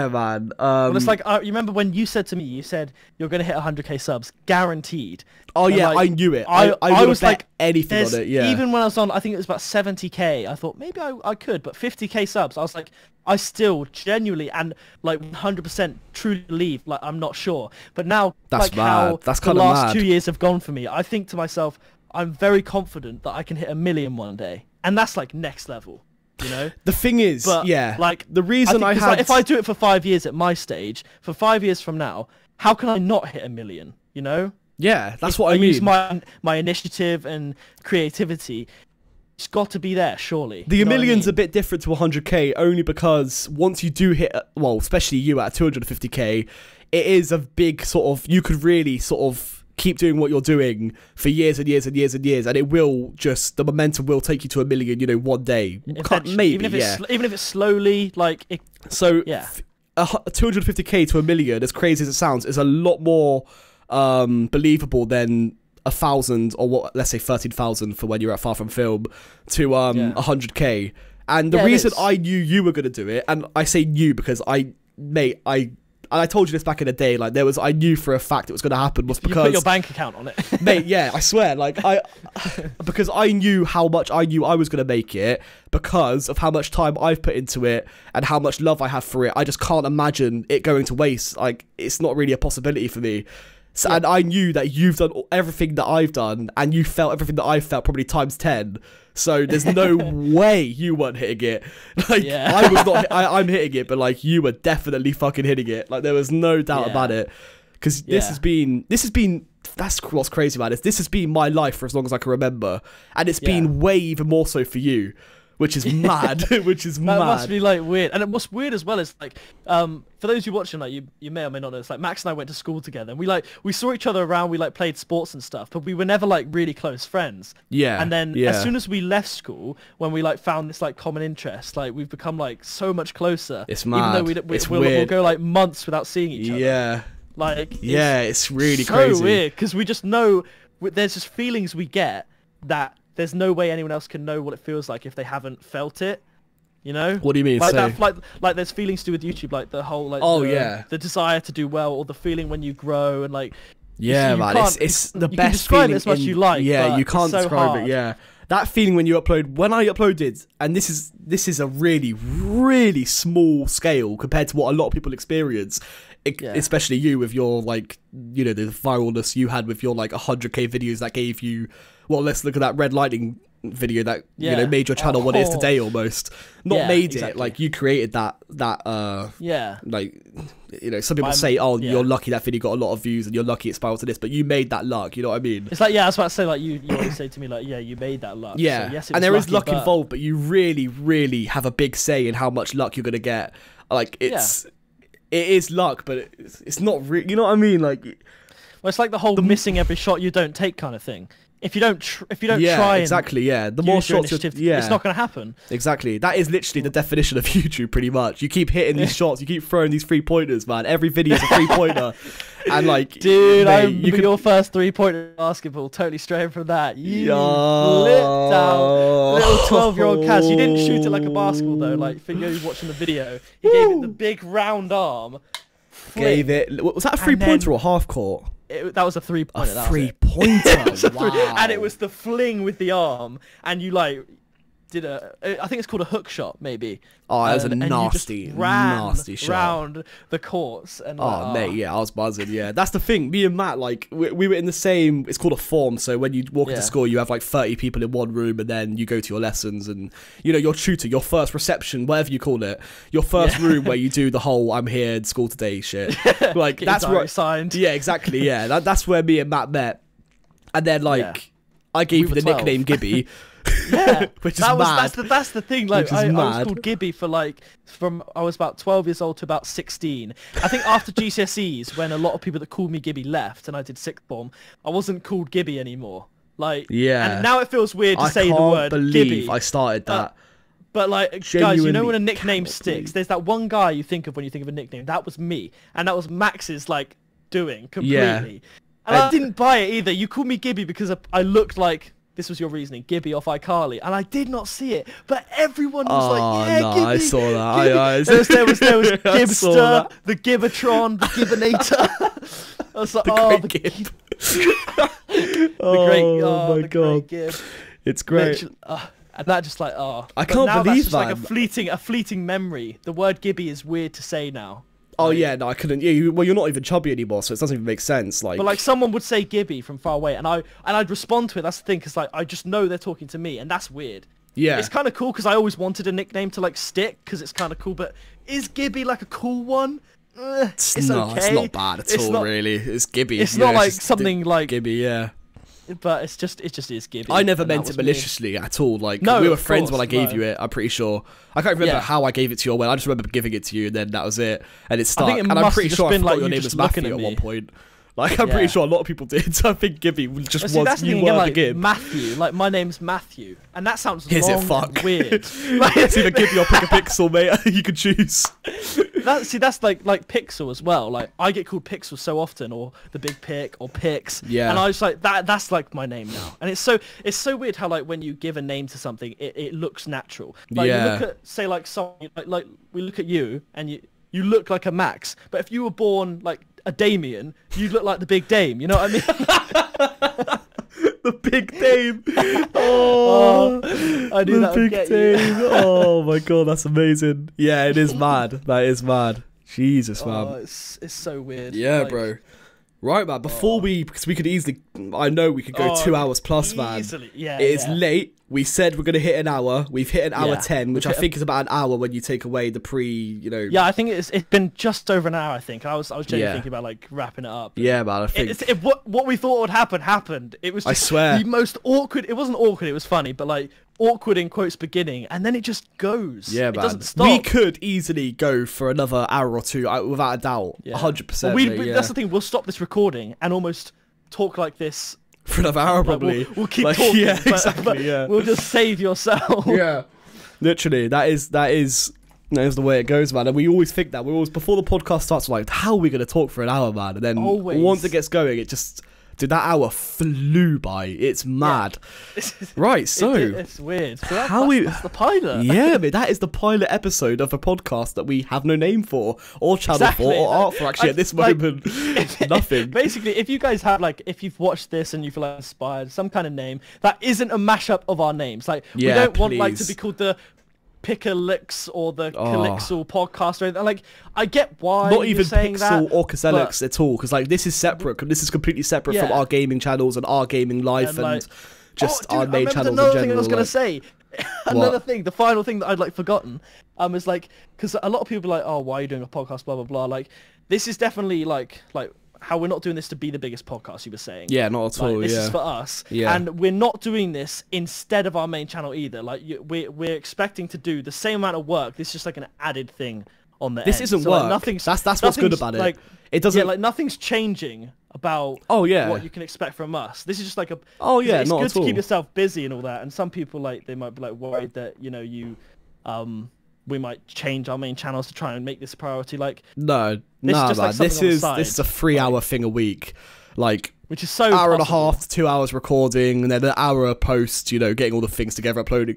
Speaker 2: man.
Speaker 1: Well, it's like, you remember when you said to me, you said you're going to hit 100k subs, guaranteed.
Speaker 2: Oh, and yeah, like, I knew it. I was like anything on it, yeah.
Speaker 1: Even when I was on, I think it was about 70k, I thought maybe I could, but 50k subs, I was like, I still genuinely and like 100% truly believe, like, I'm not sure. But now,
Speaker 2: that's
Speaker 1: like
Speaker 2: mad.
Speaker 1: how
Speaker 2: that's
Speaker 1: the last 2 years have gone for me, I think to myself, I'm very confident that I can hit 1 million one day. And that's like next level.
Speaker 2: The thing is, like the reason
Speaker 1: like, if I do it for 5 years at my stage, for 5 years from now, how can I not hit 1 million?
Speaker 2: Yeah, that's what I mean.
Speaker 1: Use my initiative and creativity. It's got to be there, surely.
Speaker 2: The million's a bit different to 100k only because once you do hit, well, especially you at 250k, it is a big sort of, you could really sort of keep doing what you're doing for years and years and years and years, and it will just, the momentum will take you to 1 million, one day. Maybe, even
Speaker 1: if it's slowly, like...
Speaker 2: So, 250k to 1 million, as crazy as it sounds, is a lot more believable than 1,000, or what, let's say 13,000 for when you're at Far From Film, to 100k. And the reason I knew you were going to do it, and I say you because I told you this back in the day, like I knew for a fact it was going to happen, was because...
Speaker 1: You put your bank account on it.
Speaker 2: Mate, yeah, I swear, like, because I knew how much I knew I was going to make it, because of how much time I've put into it, and how much love I have for it. I just can't imagine it going to waste. Like, it's not really a possibility for me. So, and I knew that you've done everything that I've done, and you felt everything that I felt, probably times 10. So there's no way you weren't hitting it. Like, I was not. I'm hitting it, but like, you were definitely fucking hitting it. Like, there was no doubt about it. Because this has been. That's what's crazy about it. This has been my life for as long as I can remember, and it's been way even more so for you. Which is mad. Which is mad.
Speaker 1: That must be like weird. And what's weird as well is like, for those who watching, like you may or may not know, it's like Max and I went to school together, and we saw each other around. We like played sports and stuff, but we were never like really close friends.
Speaker 2: Yeah.
Speaker 1: And then as soon as we left school, when we like found this like common interest, like we've become like so much closer.
Speaker 2: It's mad.
Speaker 1: Even though we'll go like months without seeing each other.
Speaker 2: Yeah.
Speaker 1: Like
Speaker 2: it's really
Speaker 1: so
Speaker 2: crazy.
Speaker 1: Weird because we just know there's just feelings we get that. There's no way anyone else can know what it feels like if they haven't felt it,
Speaker 2: What do you mean?
Speaker 1: Like that, like there's feelings to do with YouTube, like the whole like the desire to do well, or the feeling when you grow, and like
Speaker 2: man, it's the best feeling. You can
Speaker 1: describe it as much as you like.
Speaker 2: Yeah, you can't describe it.
Speaker 1: Yeah,
Speaker 2: that feeling when you upload. When I uploaded, and this is a really really small scale compared to what a lot of people experience. Especially you with your like the viralness you had with your like 100k videos that gave you. Well, let's look at that Red Lightning video that made your channel what it is today almost. Not made it, like you created that like some people say, oh, you're lucky that video got a lot of views and you're lucky it spiraled to this, but you made that luck, you know what I mean?
Speaker 1: It's like, I was about to say, like you always say to me, like, you made that luck.
Speaker 2: Yeah,
Speaker 1: so, yes,
Speaker 2: and there is luck involved, but you really, really have a big say in how much luck you're gonna get. Like it is luck, but it's not real, you know what I mean? Like,
Speaker 1: well, it's like the whole missing every shot you don't take kind of thing. If you don't try,
Speaker 2: exactly, the more shots,
Speaker 1: it's not going to happen.
Speaker 2: Exactly, that is literally the definition of YouTube, pretty much. You keep hitting these shots, you keep throwing these 3-pointers, man. Every video is a 3-pointer, and like,
Speaker 1: dude, I remember your first 3-pointer basketball. Totally straight from that, you lit down little 12-year-old Kaz. You didn't shoot it like a basketball though. Like for you watching the video, he gave it the big round arm.
Speaker 2: Gave it. Was that a 3-pointer or half court?
Speaker 1: That was a 3-pointer.
Speaker 2: A 3-pointer. Wow.
Speaker 1: And it was the fling with the arm, and you like did I think it's called a hook shot, maybe.
Speaker 2: Oh, that was a nasty shot
Speaker 1: round the courts. And
Speaker 2: mate, I was buzzing. Yeah, that's the thing. Me and Matt, like, we were in the same. It's called a form. So when you walk into school, you have like 30 people in one room, and then you go to your lessons, and your tutor, your first reception, whatever you call it, your first room where you do the whole "I'm here in school today" shit. Like that's where
Speaker 1: signed.
Speaker 2: Yeah, exactly. Yeah, that's where me and Matt met, and then like I gave you the 12. Nickname Gibby.
Speaker 1: Yeah,
Speaker 2: which is mad.
Speaker 1: That's the thing. Like I was called Gibby for from I was about 12 years old to about 16. I think after GCSEs, when a lot of people that called me Gibby left and I did sixth form, I wasn't called Gibby anymore. Like, and now it feels weird to say the word Gibby.
Speaker 2: I started that.
Speaker 1: But like, guys, you know when a nickname sticks, there's that one guy you think of when you think of a nickname. That was me, and that was Max's like doing completely. And I didn't buy it either. You called me Gibby because I looked like. This was your reasoning, Gibby off iCarly, and I did not see it, but everyone was like, "Yeah, Gibby." I
Speaker 2: saw that.
Speaker 1: There was Gibster, the Gibatron, the Gibinator. I was like, the Gib.
Speaker 2: My god,
Speaker 1: Gib.
Speaker 2: It's great.
Speaker 1: And that just like,
Speaker 2: I can't believe
Speaker 1: that's just like a fleeting memory. The word Gibby is weird to say now.
Speaker 2: Oh yeah, no, I couldn't. Yeah, you're not even chubby anymore, so it doesn't even make sense. Like,
Speaker 1: but like someone would say Gibby from far away, and I'd respond to it. That's the thing, because like I just know they're talking to me, and that's weird.
Speaker 2: Yeah,
Speaker 1: it's kind of cool because I always wanted a nickname to like stick, because it's kind of cool. But is Gibby like a cool one? It's okay.
Speaker 2: It's not bad at all, really. It's Gibby.
Speaker 1: It's not like something like
Speaker 2: Gibby, yeah.
Speaker 1: But it just is Gibby.
Speaker 2: I never meant it maliciously at all. Like, we were friends when I gave you it, I'm pretty sure. I can't remember how I gave it to you, I just remember giving it to you, and then that was it. And it stuck. And I'm pretty sure I forgot your name was Matthew at one point. Like, I'm pretty sure a lot of people did. So I think Gibby just was, you were the Gib.
Speaker 1: Matthew, like, my name's Matthew. And that sounds
Speaker 2: long
Speaker 1: and weird.
Speaker 2: It's either Gibby or Pick a Pixel, mate. You can choose.
Speaker 1: That's like Pixel as well. Like, I get called Pixel so often, or the Big Pick, or Pix.
Speaker 2: Yeah.
Speaker 1: And I was like, that's like my name now. And it's so weird how like when you give a name to something, it looks natural. Like, you look at, say, like someone, like we look at you, and you look like a Max. But if you were born like a Damien, you'd look like the Big Dame. You know what I mean?
Speaker 2: The Big Dame. Oh,
Speaker 1: I knew that would get you.
Speaker 2: Oh my god, that's amazing. Yeah, it is mad. That is mad. Jesus, man.
Speaker 1: It's so weird.
Speaker 2: Yeah, like, bro. Right, man. Before because we could easily, I know we could go 2 hours plus, man.
Speaker 1: Easily. Yeah.
Speaker 2: It is late. We said we're gonna hit an hour. We've hit an hour 10, which I think is about an hour when you take away the
Speaker 1: Yeah, I think it's been just over an hour. I think I was genuinely thinking about like wrapping it up.
Speaker 2: Yeah, man. I think
Speaker 1: what we thought would happen happened. It was. Just
Speaker 2: I swear.
Speaker 1: The most awkward. It wasn't awkward. It was funny, but like awkward in quotes beginning, and then it just goes.
Speaker 2: Yeah, man.
Speaker 1: It doesn't stop.
Speaker 2: We could easily go for another hour or two, without a doubt. 100%.
Speaker 1: That's the thing. We'll stop this recording and almost talk like this.
Speaker 2: For another hour, probably.
Speaker 1: We'll keep talking.
Speaker 2: Yeah, exactly. Yeah.
Speaker 1: We'll just save yourself.
Speaker 2: Yeah. Literally, that is the way it goes, man. And we always think that. We always, before the podcast starts, we're like, how are we going to talk for an hour, man? And then once it gets going, it just... Dude, that hour flew by. It's mad. Yeah. Right, so...
Speaker 1: It's weird. So that's the pilot.
Speaker 2: Yeah, but that is the pilot episode of a podcast that we have no name for, or channel for, or art for, actually, at this moment. Nothing.
Speaker 1: Basically, if you guys have, like, if you've watched this and you feel like inspired, some kind of name, that isn't a mashup of our names. Like, we don't want, like, to be called the... Pickalix or the Calixel podcast or anything. Like, I get why
Speaker 2: not even
Speaker 1: saying
Speaker 2: Pixel
Speaker 1: that,
Speaker 2: or Caselix at all, because like this is separate. This is completely separate from our gaming channels and our gaming life, and just
Speaker 1: dude,
Speaker 2: our main channels in
Speaker 1: another
Speaker 2: general.
Speaker 1: thing I was gonna
Speaker 2: like,
Speaker 1: say. Another thing, the final thing that I'd like forgotten, is like, because a lot of people are like, oh, why are you doing a podcast, blah blah blah. Like, this is definitely like how we're not doing this to be the biggest podcast, you were saying.
Speaker 2: Yeah, not at all.
Speaker 1: This is for us, and we're not doing this instead of our main channel either. Like, we're expecting to do the same amount of work. This is just like an added thing on the
Speaker 2: This
Speaker 1: end.
Speaker 2: isn't
Speaker 1: so,
Speaker 2: work.
Speaker 1: Like, nothing's,
Speaker 2: that's what's good about it.
Speaker 1: Like,
Speaker 2: it doesn't.
Speaker 1: Yeah, like nothing's changing about what you can expect from us. This is just like a it's
Speaker 2: not
Speaker 1: good
Speaker 2: at
Speaker 1: to
Speaker 2: all.
Speaker 1: keep yourself busy and all that. And some people they might be worried that we might change our main channels to try and make this a priority. Like,
Speaker 2: no,
Speaker 1: man.
Speaker 2: This is a 3-hour thing a week, like,
Speaker 1: which is so
Speaker 2: hour and a half to 2 hours recording, and then an hour post. Getting all the things together, uploading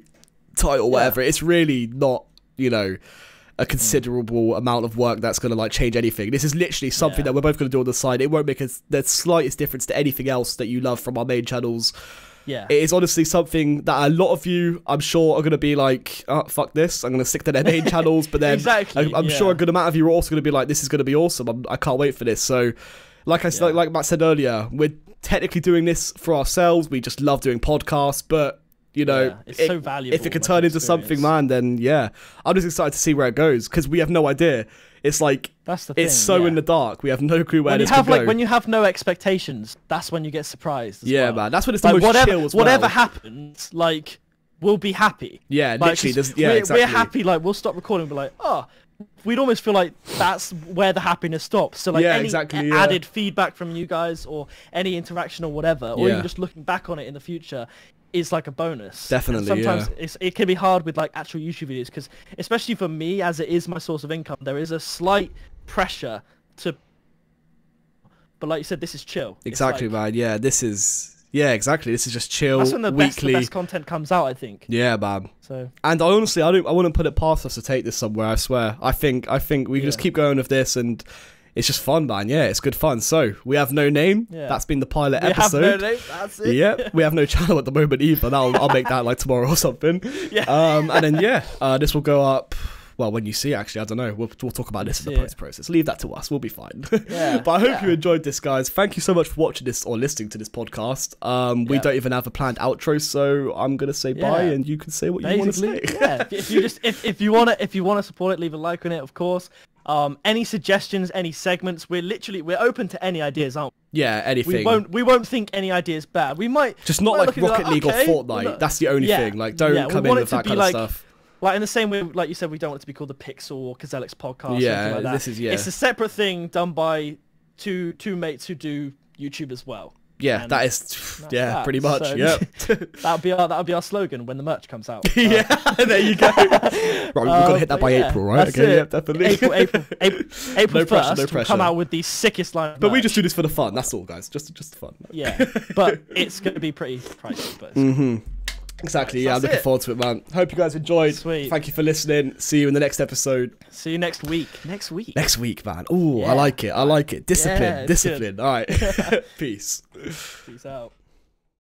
Speaker 2: title, whatever. It's really not a considerable amount of work that's going to change anything. This is literally something that we're both going to do on the side. It won't make the slightest difference to anything else that you love from our main channels. Yeah, it is honestly something that a lot of you, I'm sure, are going to be like, oh, fuck this, I'm going to stick to their main channels. But then I'm sure a good amount of you are also going to be like, this is going to be awesome. I can't wait for this. So like I said, like Matt said earlier, we're technically doing this for ourselves. We just love doing podcasts, but
Speaker 1: it's so valuable.
Speaker 2: If it could turn into something, man, then I'm just excited to see where it goes, because we have no idea. It's like,
Speaker 1: that's the thing,
Speaker 2: it's so in the dark. We have no clue where this could go.
Speaker 1: When you have no expectations, that's when you get surprised. Well.
Speaker 2: Man, that's when it's the most chill as well.
Speaker 1: Whatever happens, we'll be happy.
Speaker 2: Yeah, literally. Exactly.
Speaker 1: We're happy. We'll stop recording and be like, oh. We'd almost feel like that's where the happiness stops. So any added feedback from you guys, or any interaction or whatever, or even just looking back on it in the future, is like a bonus.
Speaker 2: Definitely.
Speaker 1: And sometimes it can be hard with actual YouTube videos, because especially for me, as it is my source of income, there is a slight pressure to. But like you said, this is chill.
Speaker 2: Exactly, man. Yeah, this is. Yeah, exactly. This is just chill.
Speaker 1: That's when the
Speaker 2: weekly
Speaker 1: best content comes out, I think.
Speaker 2: Yeah, man.
Speaker 1: So.
Speaker 2: And honestly, I wouldn't put it past us to take this somewhere. I swear. I think we can just keep going with this, and it's just fun, man. Yeah, it's good fun. So we have no name. Yeah. That's been the pilot episode.
Speaker 1: We have no name. That's it.
Speaker 2: Yep. We have no channel at the moment either. I'll make that tomorrow or something.
Speaker 1: Yeah.
Speaker 2: And then this will go up. Well, when you see, actually, I don't know. We'll talk about this in the post process. Leave that to us. We'll be fine.
Speaker 1: Yeah.
Speaker 2: But I hope you enjoyed this, guys. Thank you so much for watching this or listening to this podcast. We don't even have a planned outro, so I'm gonna say bye, and you can say what you want to say.
Speaker 1: Yeah. If you want to support it, leave a like on it, of course. Any suggestions, any segments, we're open to any ideas, aren't we?
Speaker 2: Yeah, anything.
Speaker 1: We won't think any ideas bad. We might
Speaker 2: just not like Rocket League or Fortnite. That's the only thing. Don't come in with that kind of stuff.
Speaker 1: Like, in the same way, like you said, we don't want it to be called the Pixel or Kazelix podcast.
Speaker 2: Yeah,
Speaker 1: or anything like that.
Speaker 2: This is
Speaker 1: It's a separate thing done by two mates who do YouTube as well.
Speaker 2: Yeah, and that is pretty much.
Speaker 1: So,
Speaker 2: yep.
Speaker 1: that'll be our slogan when the merch comes out.
Speaker 2: Yeah, there you go. Right, we've got to hit that by April, right? Okay, yeah, definitely.
Speaker 1: April
Speaker 2: no
Speaker 1: 1st,
Speaker 2: pressure.
Speaker 1: we'll come out with the sickest line.
Speaker 2: But we just do this for the fun. That's all, guys. Just fun.
Speaker 1: Yeah, but it's going to be pretty pricey. But
Speaker 2: Exactly, I'm looking forward to it, man. Hope you guys enjoyed.
Speaker 1: Sweet.
Speaker 2: Thank you for listening. See you in the next episode.
Speaker 1: See you next week.
Speaker 2: Next week, man. Ooh, I like it. Discipline.
Speaker 1: Good.
Speaker 2: All right. Peace.
Speaker 1: Peace out.